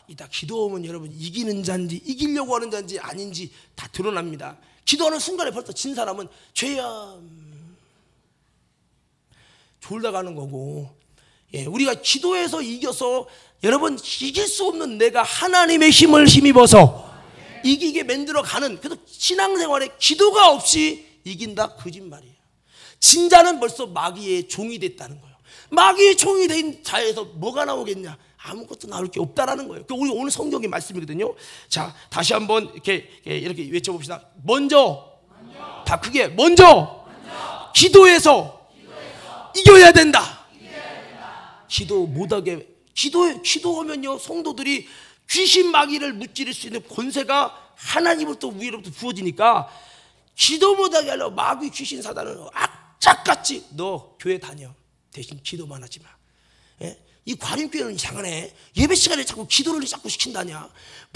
이따 기도하면 여러분 이기는 자인지 이기려고 하는 자인지 아닌지 다 드러납니다. 기도하는 순간에 벌써 진 사람은 죄야 졸다 가는 거고, 우리가 기도해서 이겨서 여러분 이길 수 없는 내가 하나님의 힘을 힘입어서 이기게 만들어가는, 그래서 신앙생활에 기도가 없이 이긴다 거짓말이에요. 진자는 벌써 마귀의 종이 됐다는 거예요. 마귀의 종이 된 자에서 뭐가 나오겠냐? 아무것도 나올 게 없다라는 거예요. 우리 오늘 성경의 말씀이거든요. 자, 다시 한번 이렇게 외쳐봅시다. 먼저. 다 크게 먼저. 기도해서 이겨야 된다. 기도 못하게 기도하면요 성도들이 귀신 마귀를 무찌를 수 있는 권세가 하나님으로부터 위로부터 부어지니까 기도 못하게 하려고 마귀 귀신 사단은 악착같이 너 교회 다녀 대신 기도만 하지 마. 이 과림교회는 이상하네. 예배 시간에 자꾸 기도를 자꾸 시킨다냐.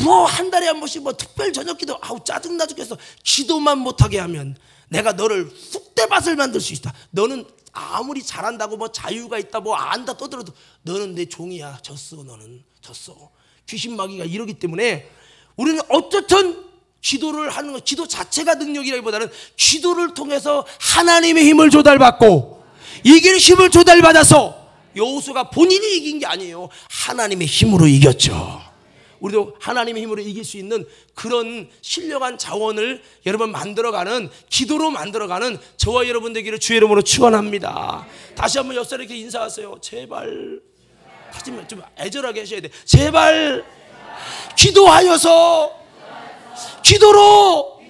뭐 한 달에 한 번씩 뭐 특별 저녁 기도, 아우 짜증나 죽겠어. 기도만 못하게 하면 내가 너를 쑥대밭을 만들 수 있다. 너는 아무리 잘한다고 뭐 자유가 있다 뭐 안다 떠들어도 너는 내 종이야. 졌어. 너는 졌어. 귀신 마귀가 이러기 때문에 우리는 어쨌든 기도를 하는 것, 기도 자체가 능력이라기보다는 기도를 통해서 하나님의 힘을 조달받고 이길 힘을 조달받아서 여호수아가 본인이 이긴 게 아니에요. 하나님의 힘으로 이겼죠. 우리도 하나님의 힘으로 이길 수 있는 그런 신령한 자원을 여러분 만들어가는, 기도로 만들어가는 저와 여러분 되기를 주의 이름으로 축원합니다. 다시 한번 옆사람 이렇게 인사하세요. 제발 하지만 좀 애절하게 하셔야 돼. 제발 기도하여서 기도로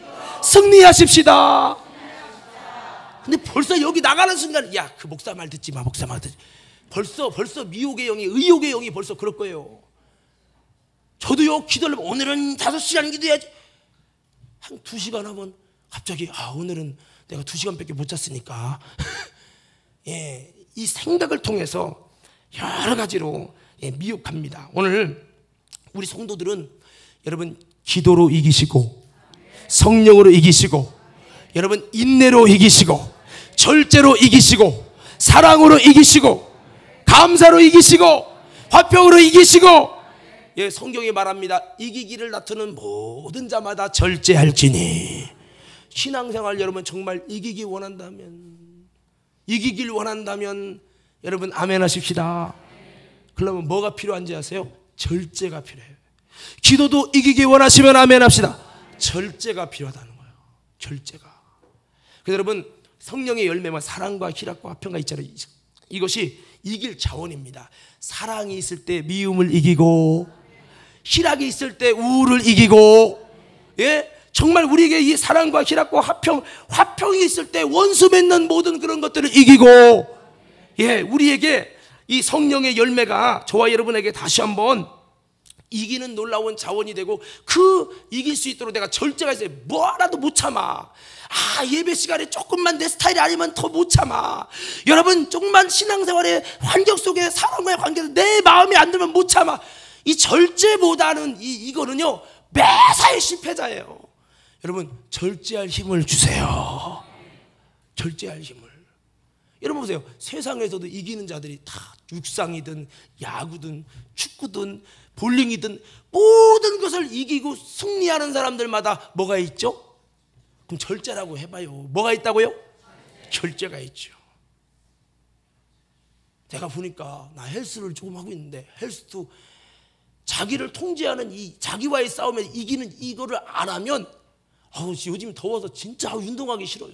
승리하십시다. 근데 벌써 여기 나가는 순간 야, 그 목사 말 듣지 마. 목사 말 듣지 마. 벌써 미혹의 영이, 의욕의 영이 벌써 그럴 거예요. 저도요 기도를 오늘은 5시간 기도해야지. 한 2시간 하면 갑자기 오늘은 내가 2시간밖에 못 잤으니까 이 생각을 통해서 여러 가지로 미혹합니다. 오늘 우리 성도들은 여러분 기도로 이기시고 성령으로 이기시고 여러분 인내로 이기시고 절제로 이기시고 사랑으로 이기시고 감사로 이기시고 화평으로 이기시고, 성경이 말합니다. 이기기를 다투는 모든 자마다 절제할지니. 신앙생활 여러분 정말 이기길 원한다면 여러분 아멘 하십시다. 그러면 뭐가 필요한지 아세요? 절제가 필요해요. 기도도 이기기 원하시면 아멘 합시다. 절제가 필요하다는 거예요. 절제가. 그래서 여러분 성령의 열매만 사랑과 희락과 화평과 있잖아요. 이것이 이길 자원입니다. 사랑이 있을 때 미움을 이기고 희락이 있을 때 우울을 이기고, 정말 우리에게 이 사랑과 희락과 화평이 있을 때 원수 맺는 모든 그런 것들을 이기고, 우리에게 이 성령의 열매가 저와 여러분에게 다시 한번 이기는 놀라운 자원이 되고, 그 이길 수 있도록 내가 절제가 있어요. 뭐라도 못 참아. 예배 시간에 조금만 내 스타일이 아니면 더 못 참아. 여러분 조금만 신앙생활의 환경 속에 사람과의 관계에서 내 마음에 안 들면 못 참아. 이 절제보다는 이거는요 매사에 실패자예요. 여러분 절제할 힘을 주세요. 절제할 힘을. 여러분 보세요. 세상에서도 이기는 자들이 다 육상이든 야구든 축구든 볼링이든 모든 것을 이기고 승리하는 사람들마다 뭐가 있죠? 그럼 절제라고 해봐요. 뭐가 있다고요? 절제가 있죠. 제가 보니까 나 헬스를 조금 하고 있는데 헬스도 자기를 통제하는 이 자기와의 싸움에 이기는 이거를 안 하면 요즘 더워서 진짜 운동하기 싫어요.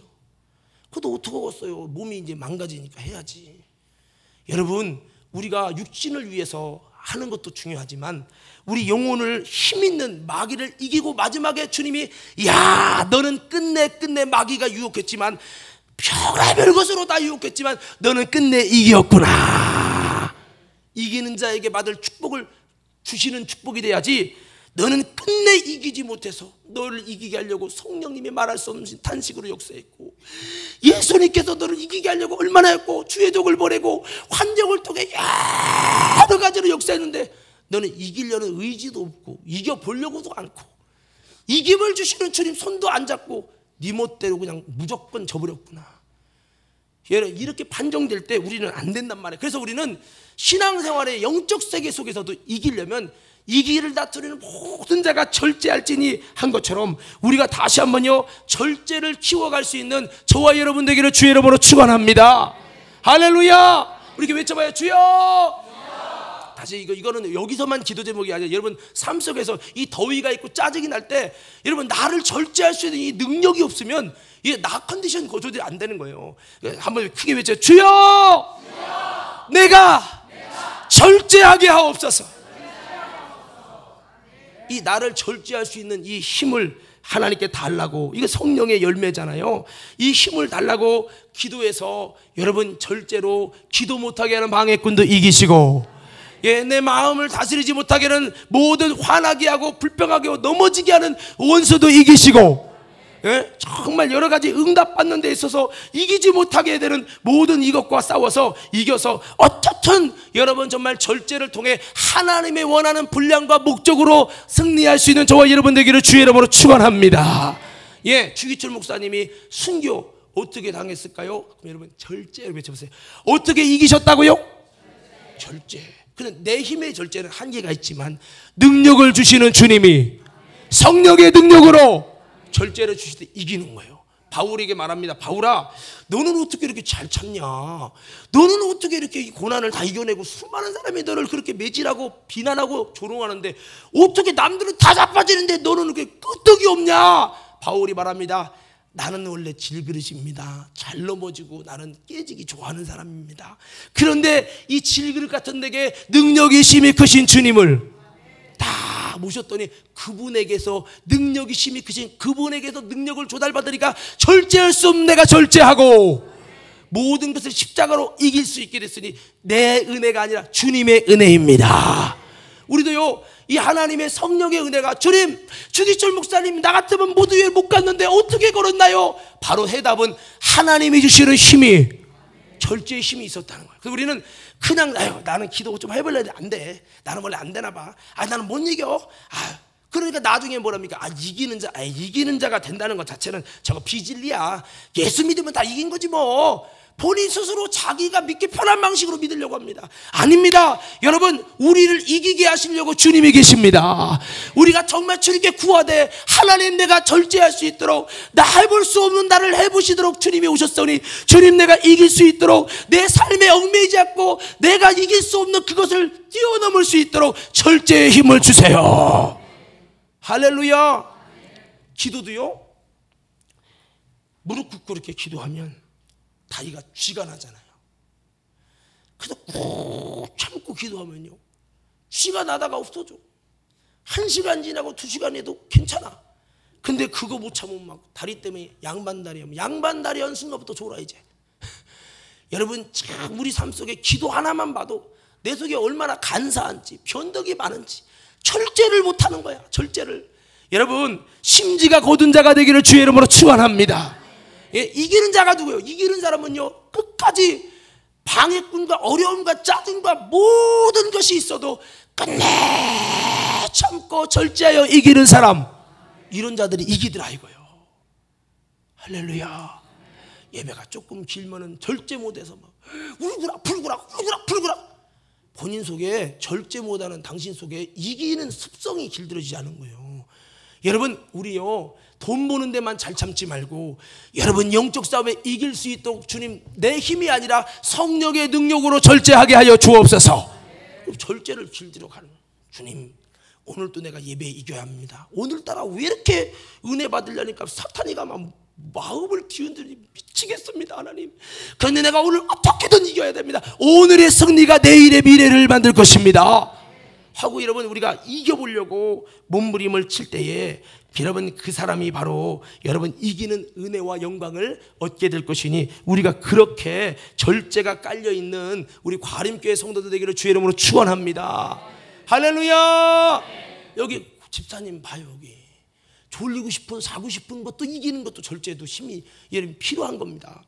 그것도 어떡하겠어요. 몸이 이제 망가지니까 해야지. 여러분, 우리가 육신을 위해서 하는 것도 중요하지만 우리 영혼을 힘있는 마귀를 이기고 마지막에 주님이 야 너는 끝내 마귀가 유혹했지만 별의별 것으로 다 유혹했지만 너는 끝내 이겼구나. 이기는 자에게 받을 축복을 주시는 축복이 돼야지 너는 끝내 이기지 못해서 너를 이기게 하려고 성령님이 말할 수 없는 탄식으로 역사했고 예수님께서 너를 이기게 하려고 얼마나 했고 주의 종을 보내고 환정을 통해 여러 가지로 역사했는데 너는 이기려는 의지도 없고 이겨보려고도 않고 이김을 주시는 주님 손도 안 잡고 네 멋대로 그냥 무조건 져버렸구나. 이렇게 판정될 때 우리는 안 된단 말이에요. 그래서 우리는 신앙생활의 영적 세계 속에서도 이기려면 이 길을 다투리는 모든 자가 절제할지니 한 것처럼 우리가 다시 한번요 절제를 키워갈 수 있는 저와 여러분 되기를 주의 이름으로 축원합니다. 할렐루야. 우리 이렇게 외쳐봐요. 주여. 다시 이거는 여기서만 기도 제목이 아니라 여러분 삶 속에서 이 더위가 있고 짜증이 날 때 여러분 나를 절제할 수 있는 이 능력이 없으면 이 나 컨디션 조절이 안 되는 거예요. 한번 크게 외쳐. 주여. 내가 절제하게 하옵소서. 이 나를 절제할 수 있는 이 힘을 하나님께 달라고, 이게 성령의 열매잖아요. 이 힘을 달라고 기도해서 여러분 절제로 기도 못하게 하는 방해꾼도 이기시고, 내 마음을 다스리지 못하게 하는 모든 화나게 하고 불평하게 하고 넘어지게 하는 원수도 이기시고, 정말 여러 가지 응답받는 데 있어서 이기지 못하게 되는 모든 이것과 싸워서 이겨서 어떻든 여러분 정말 절제를 통해 하나님의 원하는 분량과 목적으로 승리할 수 있는 저와 여러분 되기를 주의 이름으로 축원합니다. 주기철 목사님이 순교 어떻게 당했을까요? 그럼 여러분 절제를 외쳐보세요. 어떻게 이기셨다고요? 절제. 근데 내 힘의 절제는 한계가 있지만 능력을 주시는 주님이 성령의 능력으로 절제를 주실 때 이기는 거예요. 바울에게 말합니다. 바울아, 너는 어떻게 이렇게 잘 참냐? 너는 어떻게 이렇게 이 고난을 다 이겨내고 수많은 사람이 너를 그렇게 매질하고 비난하고 조롱하는데 어떻게 남들은 다 자빠지는데 너는 이렇게 끄떡이 없냐? 바울이 말합니다. 나는 원래 질그릇입니다. 잘 넘어지고 나는 깨지기 좋아하는 사람입니다. 그런데 이 질그릇 같은 데게 능력이 심히 크신 주님을 다 모셨더니 그분에게서 능력이 심히 크신 그분에게서 능력을 조달받으니까 절제할 수 없는 내가 절제하고 모든 것을 십자가로 이길 수 있게 됐으니 내 은혜가 아니라 주님의 은혜입니다. 우리도요 이 하나님의 성령의 은혜가 주님, 주기철 목사님 나 같으면 모두 위에 못 갔는데 어떻게 걸었나요? 바로 해답은 하나님이 주시는 힘이, 절제의 힘이 있었다는 거예요. 그래서 우리는 그냥 나는 기도 좀 해볼래. 안 돼. 나는 원래 안 되나 봐. 나는 못 이겨. 그러니까 나중에 뭐랍니까? 이기는 자가 된다는 것 자체는 저거 비진리야. 예수 믿으면 다 이긴 거지 뭐. 본인 스스로 자기가 믿기 편한 방식으로 믿으려고 합니다. 아닙니다. 여러분, 우리를 이기게 하시려고 주님이 계십니다. 우리가 정말 주님께 구하되 하나님 내가 절제할 수 있도록, 나 해볼 수 없는 나를 해보시도록 주님이 오셨으니 주님 내가 이길 수 있도록, 내 삶에 얽매이지 않고 내가 이길 수 없는 그것을 뛰어넘을 수 있도록 절제의 힘을 주세요. 할렐루야. 기도도요 무릎 꿇고 이렇게 기도하면 다리가 쥐가 나잖아요. 그래서 꾹 참고 기도하면요 쥐가 나다가 없어져. 1시간 지나고 2시간 해도 괜찮아. 근데 그거 못 참으면 막 다리 때문에 양반다리 한 순간부터 졸아 이제. 여러분 참 우리 삶 속에 기도 하나만 봐도 내 속에 얼마나 간사한지 변덕이 많은지 절제를 못하는 거야. 절제를. 여러분 심지가 곧은 자가 되기를 주의 이름으로 축원합니다. 이기는 자가 누구예요? 이기는 사람은요 끝까지 방해꾼과 어려움과 짜증과 모든 것이 있어도 끝내 참고 절제하여 이기는 사람, 이런 자들이 이기더라 이거예요. 할렐루야. 예배가 조금 길면은 절제 못해서 막 울구라 풀구라. 본인 속에 절제 못하는 당신 속에 이기는 습성이 길들여지지 않은 거예요. 여러분 우리요 돈 버는 데만 잘 참지 말고 여러분 영적 싸움에 이길 수 있도록 주님 내 힘이 아니라 성령의 능력으로 절제하게 하여 주옵소서. 절제를 길들여 가는 주님, 오늘도 내가 예배에 이겨야 합니다. 오늘따라 왜 이렇게 은혜 받으려니까 사탄이가 막 마음을 뒤흔들니 미치겠습니다. 하나님, 그런데 내가 오늘 어떻게든 이겨야 됩니다. 오늘의 승리가 내일의 미래를 만들 것입니다 하고 여러분 우리가 이겨보려고 몸부림을 칠 때에 여러분 그 사람이 바로 여러분 이기는 은혜와 영광을 얻게 될 것이니 우리가 그렇게 절제가 깔려있는 우리 과림교회 성도들 되기를 주의 이름으로 축원합니다. 할렐루야. 여기 집사님 봐요. 여기 졸리고 싶은 사고 싶은 것도 이기는 것도 절제도 힘이 여러분 필요한 겁니다.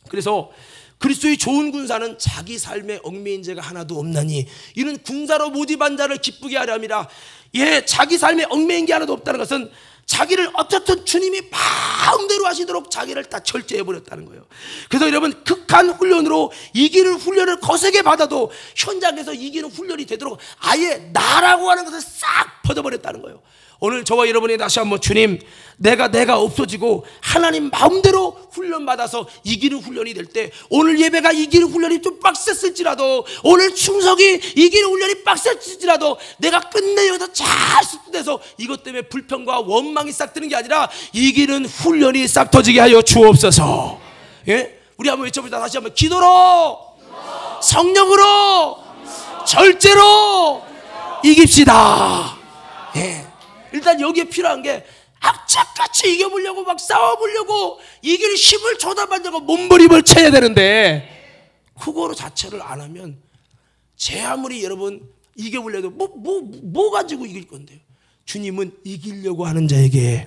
그래서 그리스도의 좋은 군사는 자기 삶에 얽매인 죄가 하나도 없나니 이는 군사로 모집한 자를 기쁘게 하려 함이라. 예, 자기 삶에 얽매인 게 하나도 없다는 것은 자기를 어떻든 주님이 마음대로 하시도록 자기를 다 절제해버렸다는 거예요. 그래서 여러분 극한 훈련으로 이기는 훈련을 거세게 받아도 현장에서 이기는 훈련이 되도록 아예 나라고 하는 것을 싹 퍼져버렸다는 거예요. 오늘 저와 여러분이 다시 한번 주님, 내가 없어지고 하나님 마음대로 훈련받아서 이기는 훈련이 될 때, 오늘 예배가 이기는 훈련이 좀 빡셌을지라도, 오늘 충성이 이기는 훈련이 빡셌을지라도 내가 끝내 여기서 잘 습득돼서 이것 때문에 불평과 원망이 싹 드는 게 아니라 이기는 훈련이 싹 터지게 하여 주옵소서. 예? 우리 한번 외쳐보자. 다시 한번 기도로, 성령으로, 절제로 이깁시다. 예. 일단 여기에 필요한 게 악착같이 이겨보려고 막 싸워보려고 이길 힘을 조달하려고 몸부림을 쳐야 되는데 그거로 자체를 안 하면 제 아무리 여러분 이겨보려도 뭐 가지고 이길 건데요. 주님은 이기려고 하는 자에게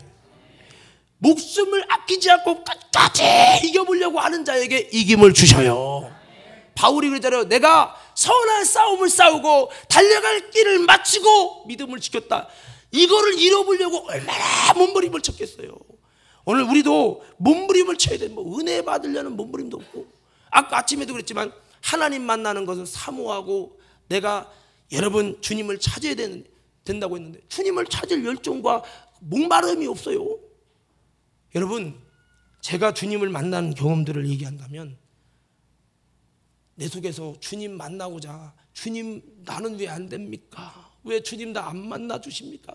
목숨을 아끼지 않고 끝까지 이겨보려고 하는 자에게 이김을 주셔요. 바울이 그러잖아요. 내가 선한 싸움을 싸우고 달려갈 길을 마치고 믿음을 지켰다. 이거를 잃어보려고 얼마나 몸부림을 쳤겠어요. 오늘 우리도 몸부림을 쳐야 돼. 뭐 은혜 받으려는 몸부림도 없고, 아까 아침에도 그랬지만 하나님 만나는 것은 사모하고 내가 여러분 주님을 찾아야 된다고 했는데 주님을 찾을 열정과 목마름이 없어요. 여러분, 제가 주님을 만나는 경험들을 얘기한다면 내 속에서 주님 만나고자, 주님 나는 왜 안 됩니까? 왜 주님 나 안 만나 주십니까?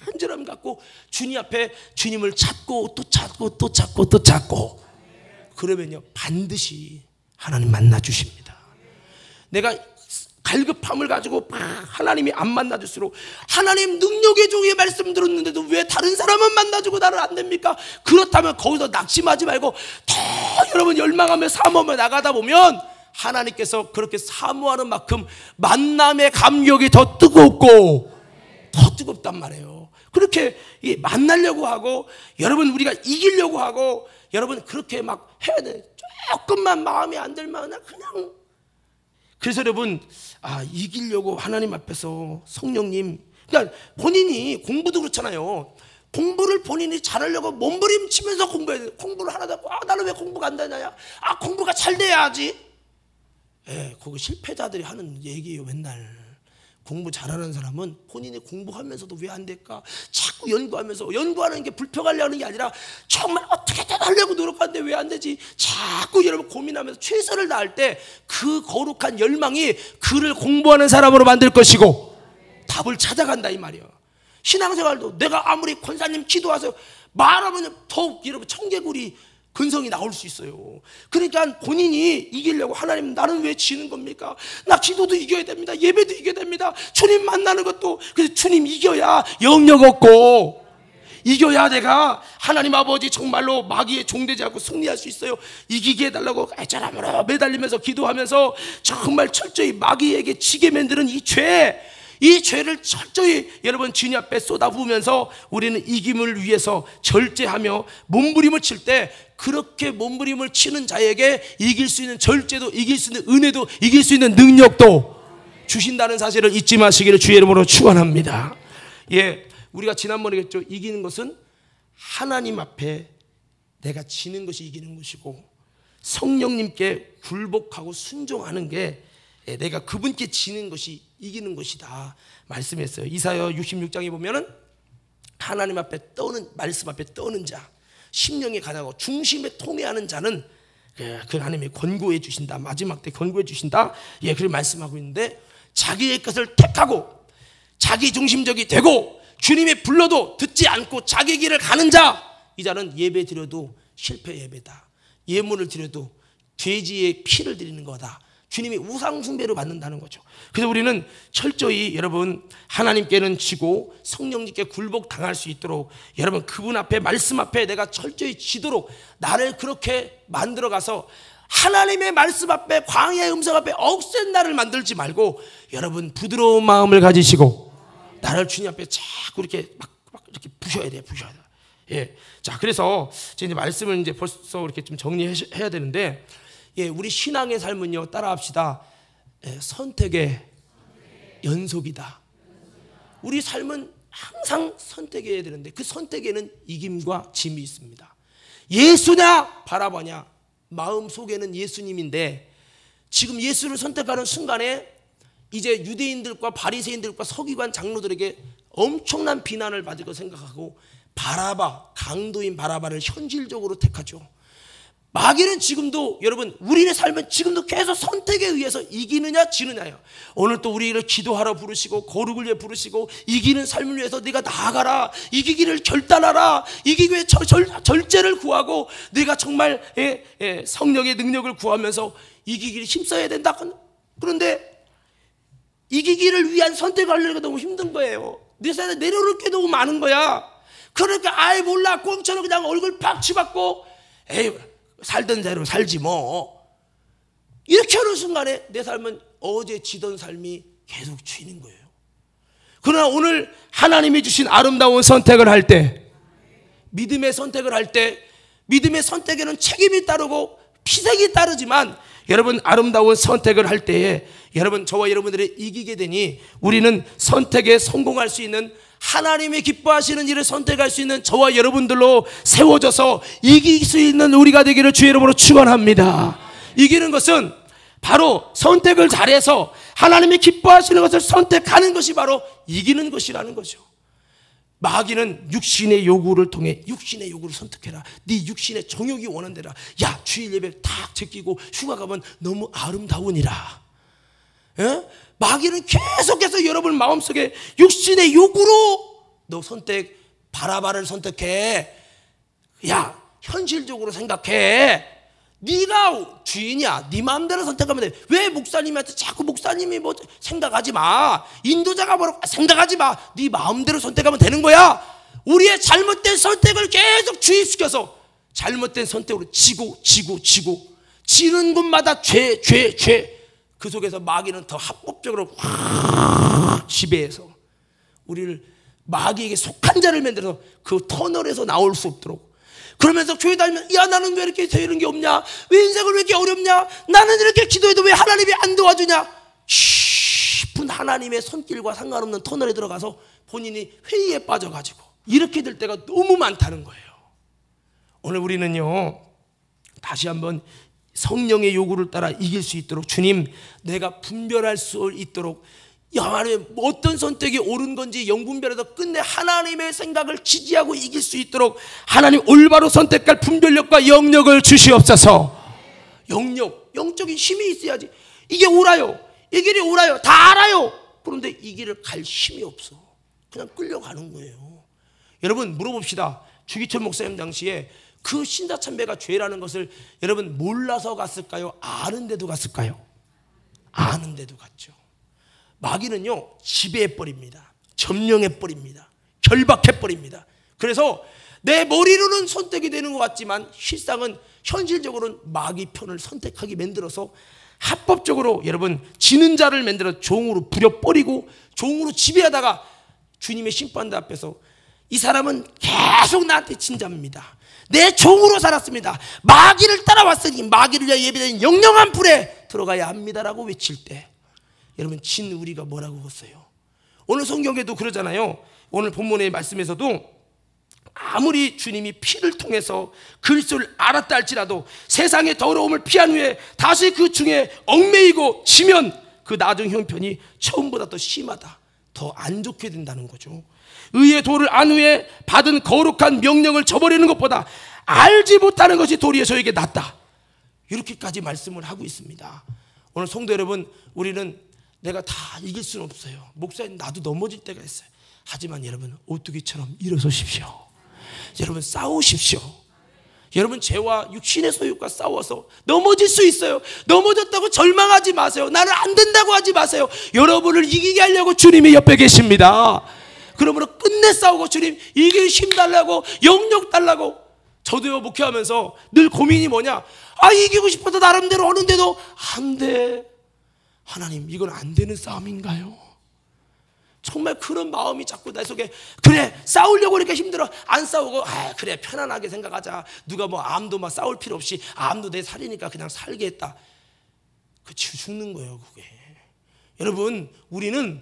간절함 갖고 주님 앞에 주님을 찾고 또 찾고 또 찾고 또 찾고, 그러면요 반드시 하나님 만나 주십니다. 내가 갈급함을 가지고 하나님이 안 만나 줄수록, 하나님 능력의 종의 말씀 들었는데도 왜 다른 사람은 만나주고 나는 안 됩니까? 그렇다면 거기서 낙심하지 말고 더 여러분 열망하며 사모하며 나가다 보면 하나님께서 그렇게 사모하는 만큼 만남의 감격이 더 뜨겁고 더 뜨겁단 말이에요. 그렇게 만나려고 하고 여러분 우리가 이기려고 하고 여러분 그렇게 막 해야 돼. 조금만 마음에 안 들면 그냥. 그래서 여러분 이기려고 하나님 앞에서 성령님, 그러니까 본인이 공부도 그렇잖아요. 공부를 본인이 잘하려고 몸부림치면서 공부해야 돼. 공부를 하나도 하고 나는 왜 공부가 안 되냐? 공부가 잘 돼야지. 예, 그거 실패자들이 하는 얘기예요. 맨날 공부 잘하는 사람은 본인이 공부하면서도 왜 안 될까 자꾸 연구하면서, 연구하는 게 불평하려는 게 아니라 정말 어떻게든 하려고 노력하는데 왜 안 되지 자꾸 여러분 고민하면서 최선을 다할 때 그 거룩한 열망이 그를 공부하는 사람으로 만들 것이고 답을 찾아간다 이 말이야. 신앙생활도 내가 아무리 권사님 기도하세요 말하면 더욱 여러분 청개구리 근성이 나올 수 있어요. 그러니까 본인이 이기려고, 하나님 나는 왜 지는 겁니까? 나 기도도 이겨야 됩니다. 예배도 이겨야 됩니다. 주님 만나는 것도. 그래서 주님 이겨야 영역 얻고, 이겨야 내가 하나님 아버지 정말로 마귀의 종되지 않고 승리할 수 있어요. 이기게 해달라고 애절함으로 매달리면서 기도하면서 정말 철저히 마귀에게 지게 만드는 이 죄를 철저히 여러분 주님 앞에 쏟아부으면서 우리는 이김을 위해서 절제하며 몸부림을 칠 때, 그렇게 몸부림을 치는 자에게 이길 수 있는 절제도, 이길 수 있는 은혜도, 이길 수 있는 능력도 주신다는 사실을 잊지 마시기를 주의 이름으로 축원합니다. 예, 우리가 지난번에 했죠. 이기는 것은 하나님 앞에 내가 지는 것이 이기는 것이고, 성령님께 굴복하고 순종하는 게 내가 그분께 지는 것이 이기는 것이다 말씀했어요. 이사야 66장에 보면은 하나님 앞에 떠는, 말씀 앞에 떠는 자, 심령이 가다고 중심에 통해하는 자는 그 하나님이 권고해 주신다. 마지막 때 권고해 주신다. 예, 그렇게 말씀하고 있는데, 자기의 것을 택하고 자기 중심적이 되고 주님이 불러도 듣지 않고 자기 길을 가는 자, 이 자는 예배 드려도 실패 예배다. 예물을 드려도 돼지의 피를 드리는 거다. 주님이 우상 숭배로 받는다는 거죠. 그래서 우리는 철저히 여러분 하나님께는 지고 성령님께 굴복 당할 수 있도록 여러분 그분 앞에 말씀 앞에 내가 철저히 지도록 나를 그렇게 만들어 가서 하나님의 말씀 앞에 광야의 음성 앞에 억센 나를 만들지 말고 여러분 부드러운 마음을 가지시고 나를 주님 앞에 자꾸 이렇게 막 이렇게 부셔야 돼요. 부셔야 돼요. 예. 자, 그래서 이제 말씀을 이제 벌써 이렇게 좀 정리해야 되는데, 예, 우리 신앙의 삶은요, 따라합시다. 예, 선택의 연속이다. 우리 삶은 항상 선택해야 되는데 그 선택에는 이김과 짐이 있습니다. 예수냐 바라바냐, 마음 속에는 예수님인데 지금 예수를 선택하는 순간에 이제 유대인들과 바리새인들과 서기관 장로들에게 엄청난 비난을 받을 거 생각하고 바라바, 강도인 바라바를 현실적으로 택하죠. 마귀는 지금도 여러분 우리의 삶은 지금도 계속 선택에 의해서 이기느냐 지느냐예요. 오늘 또 우리를 기도하러 부르시고 거룩을 위해 부르시고 이기는 삶을 위해서 네가 나아가라, 이기기를 결단하라, 이기기 위해 절제를 구하고 네가 정말 성령의 능력을 구하면서 이기기를 힘써야 된다. 그런데 이기기를 위한 선택을 하려니까 너무 힘든 거예요. 내 삶에 내려놓을 게 너무 많은 거야. 그러니까 아이 몰라 꽁쳐로 그냥 얼굴 팍 치받고 에이 살던 대로 살지 뭐 이렇게 하는 순간에 내 삶은 어제 지던 삶이 계속 치이는 거예요. 그러나 오늘 하나님이 주신 아름다운 선택을 할 때, 믿음의 선택을 할 때, 믿음의 선택에는 책임이 따르고 피색이 따르지만 여러분 아름다운 선택을 할 때에 여러분 저와 여러분들이 이기게 되니 우리는 선택에 성공할 수 있는, 하나님이 기뻐하시는 일을 선택할 수 있는 저와 여러분들로 세워져서 이길 수 있는 우리가 되기를 주의 이름으로 축원합니다. 이기는 것은 바로 선택을 잘해서 하나님이 기뻐하시는 것을 선택하는 것이 바로 이기는 것이라는 거죠. 마귀는 육신의 요구를 통해 육신의 요구를 선택해라. 네 육신의 정욕이 원하는 대라. 야, 주일 예배 탁 제끼고 휴가 가면 너무 아름다우니라. 예? 마귀는 계속해서 여러분 마음속에 육신의 요구로 너 선택, 바라바를 선택해. 야, 현실적으로 생각해. 네가 주인이야. 네 마음대로 선택하면 돼. 왜 목사님한테 자꾸 목사님이 뭐 생각하지 마, 인도자가 뭐라고 생각하지 마. 네 마음대로 선택하면 되는 거야. 우리의 잘못된 선택을 계속 주입시켜서 잘못된 선택으로 지고 지는 곳마다 죄. 그 속에서 마귀는 더 합법적으로 확 지배해서 우리를 마귀에게 속한 자를 만들어서 그 터널에서 나올 수 없도록, 그러면서 교회 다니면 야 나는 왜 이렇게 되는 게 없냐, 왜 인생을 왜 이렇게 어렵냐, 나는 이렇게 기도해도 왜 하나님이 안 도와주냐, 깊은 하나님의 손길과 상관없는 터널에 들어가서 본인이 회의에 빠져가지고 이렇게 될 때가 너무 많다는 거예요. 오늘 우리는요 다시 한번 성령의 요구를 따라 이길 수 있도록, 주님 내가 분별할 수 있도록, 하나님 어떤 선택이 옳은 건지 영분별해서 끝내 하나님의 생각을 지지하고 이길 수 있도록 하나님 올바로 선택할 분별력과 영역을 주시옵소서. 영적인 힘이 있어야지. 이게 옳아요, 이 길이 옳아요, 다 알아요. 그런데 이 길을 갈 힘이 없어. 그냥 끌려가는 거예요. 여러분 물어봅시다. 주기철 목사님 당시에 그 신사참배가 죄라는 것을 여러분 몰라서 갔을까요? 아는데도 갔을까요? 아는데도 갔죠. 마귀는요 지배해버립니다. 점령해버립니다. 결박해버립니다. 그래서 내 머리로는 선택이 되는 것 같지만 실상은 현실적으로는 마귀 편을 선택하게 만들어서 합법적으로 여러분 지는 자를 만들어 종으로 부려버리고 종으로 지배하다가 주님의 심판대 앞에서 이 사람은 계속 나한테 진 자입니다. 내 종으로 살았습니다. 마귀를 따라왔으니 마귀를 위하여 예비된 영영한 불에 들어가야 합니다라고 외칠 때 여러분 진 우리가 뭐라고 했어요? 오늘 성경에도 그러잖아요. 오늘 본문의 말씀에서도 아무리 주님이 피를 통해서 그리스도를 알았다 할지라도 세상의 더러움을 피한 후에 다시 그 중에 얽매이고 지면 그 나중 형편이 처음보다 더 심하다, 더 안 좋게 된다는 거죠. 의의 도를 안 후에 받은 거룩한 명령을 저버리는 것보다 알지 못하는 것이 도리어 저에게 낫다, 이렇게까지 말씀을 하고 있습니다. 오늘 성도 여러분, 우리는 내가 다 이길 수는 없어요. 목사님 나도 넘어질 때가 있어요. 하지만 여러분 오뚜기처럼 일어서십시오. 여러분 싸우십시오. 여러분 죄와 육신의 소유과 싸워서 넘어질 수 있어요. 넘어졌다고 절망하지 마세요. 나는 안 된다고 하지 마세요. 여러분을 이기게 하려고 주님이 옆에 계십니다. 그러므로 끝내 싸우고 주님 이길 힘 달라고, 영역 달라고. 저도요 목회하면서 늘 고민이 뭐냐, 이기고 싶어서 나름대로 하는데도 안 돼. 하나님, 이건 안 되는 싸움인가요? 정말 그런 마음이 자꾸 내 속에, 그래 싸우려고 이렇게 힘들어. 안 싸우고 그래 편안하게 생각하자. 누가 뭐 암도 막 싸울 필요 없이, 암도 내 살이니까 그냥 살게 했다. 그 죽는 거예요 그게. 여러분, 우리는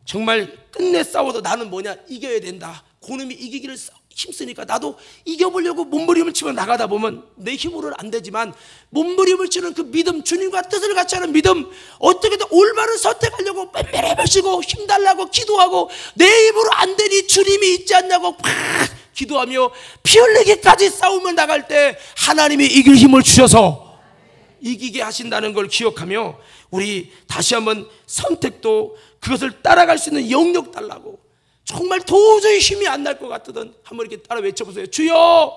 정말 끝내 싸워도 나는 뭐냐, 이겨야 된다. 그놈이 이기기를 힘쓰니까 나도 이겨보려고 몸부림을 치며 나가다 보면 내 힘으로는 안 되지만 몸부림을 치는 그 믿음, 주님과 뜻을 같이 하는 믿음, 어떻게든 올바른 선택하려고 뺀매를 버시고 힘달라고 기도하고 내 힘으로 안 되니 주님이 있지 않냐고 팍 기도하며 피 흘리기까지 싸우며 나갈 때 하나님이 이길 힘을 주셔서 이기게 하신다는 걸 기억하며 우리 다시 한번 선택도 그것을 따라갈 수 있는 영역 달라고. 정말 도저히 힘이 안 날 것 같거든. 한번 이렇게 따라 외쳐보세요. 주여!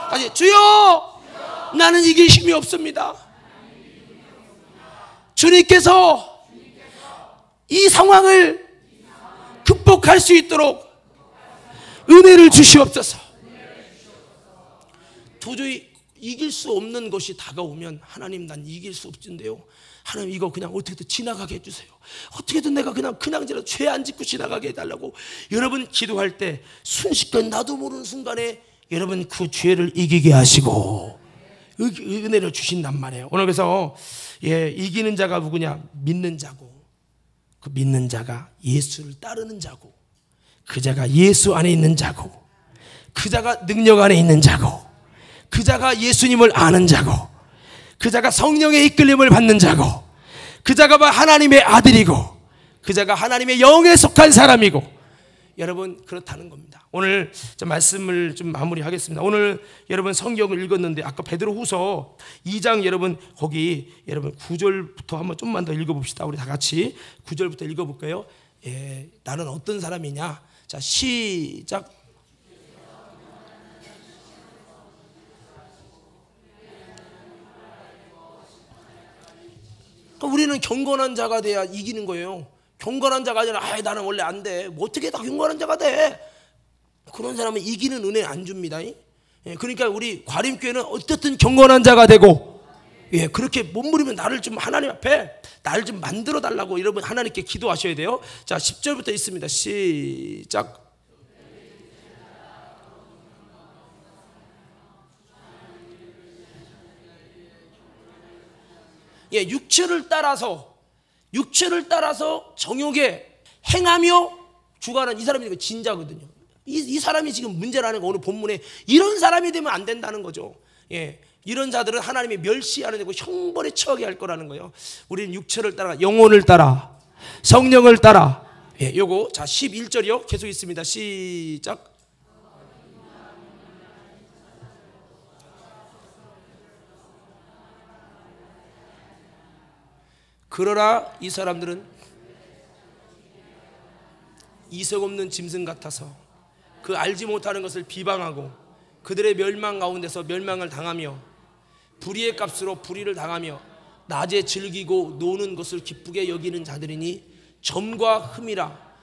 다시 주여! 나는 이길 힘이 없습니다. 주님께서 이 상황을 극복할 수 있도록 은혜를 주시옵소서. 도저히 이길 수 없는 것이 다가오면 하나님, 난 이길 수 없는데요, 하나님 이거 그냥 어떻게든 지나가게 해주세요. 어떻게든 내가 그냥 죄 안 짓고 지나가게 해달라고 여러분 기도할 때 순식간 나도 모르는 순간에 여러분 그 죄를 이기게 하시고 은혜를 주신단 말이에요. 오늘 그래서 이기는 자가 누구냐? 믿는 자고, 그 믿는 자가 예수를 따르는 자고, 그 자가 예수 안에 있는 자고, 그 자가 능력 안에 있는 자고, 그 자가 예수님을 아는 자고, 그 자가 성령의 이끌림을 받는 자고, 그 자가 하나님의 아들이고, 그 자가 하나님의 영에 속한 사람이고, 여러분 그렇다는 겁니다. 오늘 좀 말씀을 좀 마무리하겠습니다. 오늘 여러분 성경을 읽었는데 아까 베드로후서 2장 여러분 거기 여러분 9절부터 한번 좀만 더 읽어봅시다. 우리 다 같이 9절부터 읽어볼까요? 나는 어떤 사람이냐? 자, 시작. 우리는 경건한 자가 돼야 이기는 거예요. 경건한 자가 아니라 나는 원래 안 돼. 뭐 어떻게 다 경건한 자가 돼? 그런 사람은 이기는 은혜 안 줍니다. 그러니까 우리 과림교회는 어쨌든 경건한 자가 되고, 그렇게 몸부리면 나를 좀 하나님 앞에 나를 좀 만들어 달라고 여러분 하나님께 기도하셔야 돼요. 자, 10절부터 있습니다. 시작. 육체를 따라서 정욕에 행하며 주관하는 이 사람이 진자거든요. 이 사람이 지금 문제라는 거 오늘 본문에 이런 사람이 되면 안 된다는 거죠. 이런 자들은 하나님이 멸시하는 데고 형벌에 처하게 할 거라는 거예요. 우리는 육체를 따라, 영혼을 따라, 성령을 따라. 요거 자 11절이요. 계속 있습니다. 시작. 그러나 이 사람들은 이석 없는 짐승 같아서 그 알지 못하는 것을 비방하고 그들의 멸망 가운데서 멸망을 당하며 불의의 값으로 불의를 당하며 낮에 즐기고 노는 것을 기쁘게 여기는 자들이니 점과 흠이라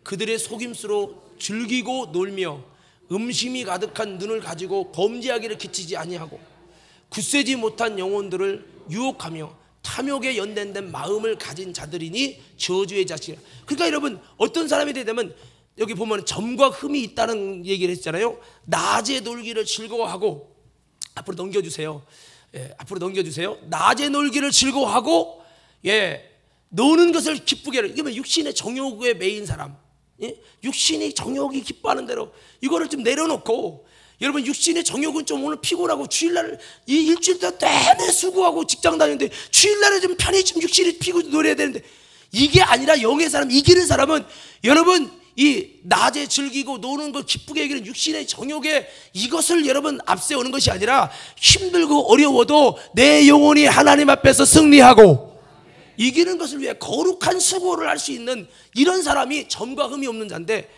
그들의 속임수로 즐기고 놀며 음심이 가득한 눈을 가지고 범죄하기를 그치지 아니하고 굳세지 못한 영혼들을 유혹하며 탐욕에 연단된 마음을 가진 자들이니 저주의 자식이라. 그러니까 여러분 어떤 사람이 되면 여기 보면 점과 흠이 있다는 얘기를 했잖아요. 낮에 놀기를 즐거워하고, 앞으로 넘겨주세요. 앞으로 넘겨주세요. 낮에 놀기를 즐거워하고 노는 것을 기쁘게 하는, 이게 육신의 정욕에 매인 사람, 육신이 정욕이 기뻐하는 대로 이거를 좀 내려놓고, 여러분 육신의 정욕은 좀 오늘 피곤하고 주일날 이 일주일 동안 내내 수고하고 직장 다니는데 주일날에 좀 편히 좀 육신이 피고 노래야 되는데, 이게 아니라 영의 사람, 이기는 사람은 여러분 이 낮에 즐기고 노는 걸 기쁘게 여기는 육신의 정욕에 이것을 여러분 앞세우는 것이 아니라 힘들고 어려워도 내 영혼이 하나님 앞에서 승리하고 이기는 것을 위해 거룩한 수고를 할 수 있는 이런 사람이 점과 흠이 없는 자인데,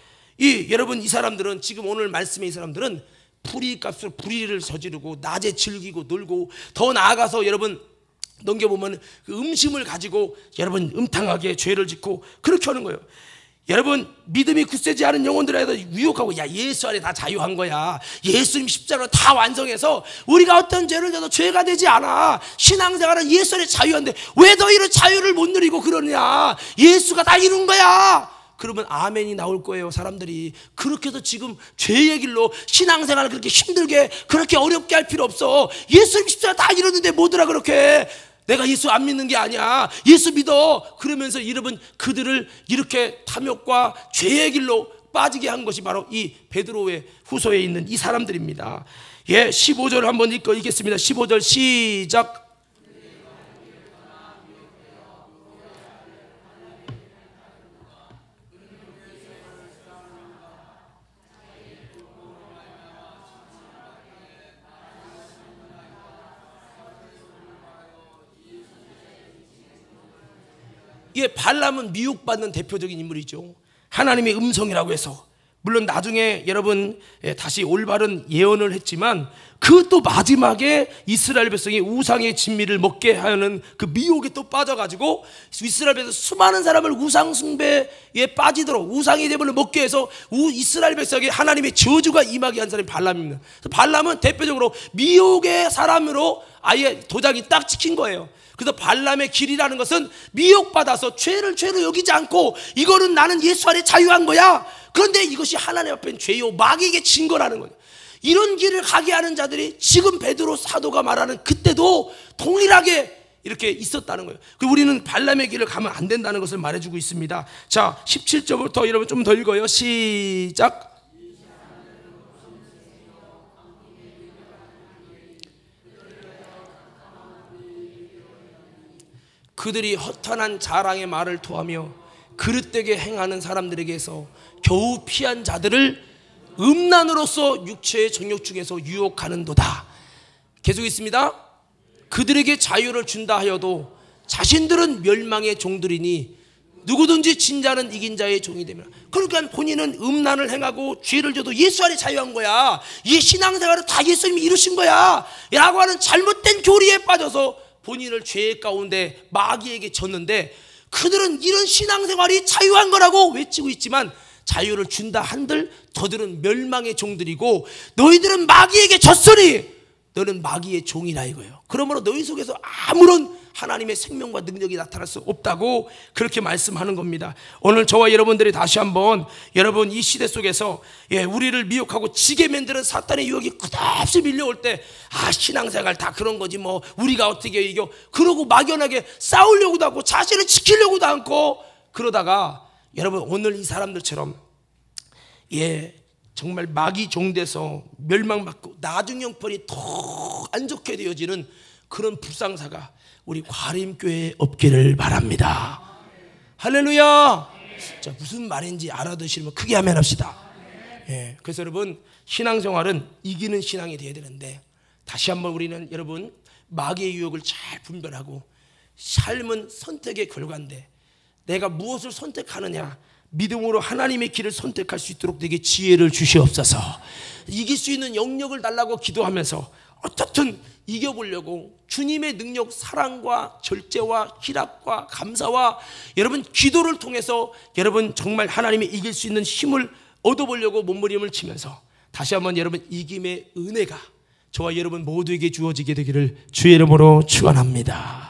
여러분 이 사람들은 지금 오늘 말씀의 이 사람들은 불의값으로 불의를 저지르고 낮에 즐기고 놀고 더 나아가서 여러분 넘겨보면 그 음심을 가지고 여러분 음탕하게 죄를 짓고 그렇게 하는 거예요. 여러분 믿음이 굳세지 않은 영혼들에다 유혹하고 야 예수 안에 다 자유한 거야. 예수님 십자가로 다 완성해서 우리가 어떤 죄를 져도 죄가 되지 않아. 신앙생활은 예수 안에 자유한데 왜 너희는 자유를 못 누리고 그러냐. 예수가 다 이룬 거야. 그러면 아멘이 나올 거예요. 사람들이 그렇게 해서 지금 죄의 길로 신앙생활을 그렇게 힘들게 그렇게 어렵게 할 필요 없어. 예수님 십자가 다 이뤘는데 뭐더라 그렇게. 내가 예수 안 믿는 게 아니야. 예수 믿어. 그러면서 여러분 그들을 이렇게 탐욕과 죄의 길로 빠지게 한 것이 바로 이 베드로의 후서에 있는 이 사람들입니다. 15절 한번 읽겠습니다. 15절 시작. 발람은 미혹받는 대표적인 인물이죠. 하나님의 음성이라고 해서 물론 나중에 여러분 다시 올바른 예언을 했지만 그 또 마지막에 이스라엘 백성이 우상의 진미를 먹게 하는 그 미혹에 또 빠져가지고 이스라엘 백성 수많은 사람을 우상 숭배에 빠지도록 우상의 제물을 먹게 해서 이스라엘 백성에게 하나님의 저주가 임하게 한 사람이 발람입니다. 발람은 대표적으로 미혹의 사람으로 아예 도장이 딱 찍힌 거예요. 그래서 발람의 길이라는 것은 미혹받아서 죄를 죄로 여기지 않고 이거는 나는 예수 안에 자유한 거야. 그런데 이것이 하나님 앞엔 죄요 마귀에게 진 거라는 거예요. 이런 길을 가게 하는 자들이 지금 베드로 사도가 말하는 그때도 동일하게 이렇게 있었다는 거예요. 우리는 발람의 길을 가면 안 된다는 것을 말해주고 있습니다. 자 17절부터 여러분 좀 더 읽어요. 시작. 그들이 허탄한 자랑의 말을 토하며 그릇되게 행하는 사람들에게서 겨우 피한 자들을 음란으로서 육체의 정욕 중에서 유혹하는도다. 계속 있습니다. 그들에게 자유를 준다 하여도 자신들은 멸망의 종들이니 누구든지 진 자는 이긴 자의 종이 되면. 그러니까 본인은 음란을 행하고 죄를 져도 예수 안에 자유한 거야. 이 신앙생활은 다 예수님이 이루신 거야 라고 하는 잘못된 교리에 빠져서 본인을 죄 가운데 마귀에게 졌는데 그들은 이런 신앙생활이 자유한 거라고 외치고 있지만 자유를 준다 한들 저들은 멸망의 종들이고 너희들은 마귀에게 졌으니 너는 마귀의 종이라 이거예요. 그러므로 너희 속에서 아무런 하나님의 생명과 능력이 나타날 수 없다고 그렇게 말씀하는 겁니다. 오늘 저와 여러분들이 다시 한번 여러분 이 시대 속에서 우리를 미혹하고 지게 만드는 사탄의 유혹이 끝없이 밀려올 때 신앙생활 다 그런 거지 뭐 우리가 어떻게 이겨 그러고 막연하게 싸우려고도 하고 자신을 지키려고도 않고 그러다가 여러분 오늘 이 사람들처럼 정말 마귀 종돼서 멸망받고 나중 형편이 더 안 좋게 되어지는 그런 불상사가 우리 과림교회에 없기를 바랍니다. 할렐루야. 자, 무슨 말인지 알아두시면 크게 아멘 합시다. 그래서 여러분 신앙생활은 이기는 신앙이 되어야 되는데 다시 한번 우리는 여러분 마귀의 유혹을 잘 분별하고 삶은 선택의 결과인데 내가 무엇을 선택하느냐 믿음으로 하나님의 길을 선택할 수 있도록 내게 지혜를 주시옵소서. 이길 수 있는 영역을 달라고 기도하면서 어떻든 이겨보려고 주님의 능력 사랑과 절제와 희락과 감사와 여러분 기도를 통해서 여러분 정말 하나님이 이길 수 있는 힘을 얻어보려고 몸부림을 치면서 다시 한번 여러분 이김의 은혜가 저와 여러분 모두에게 주어지게 되기를 주의 이름으로 축원합니다.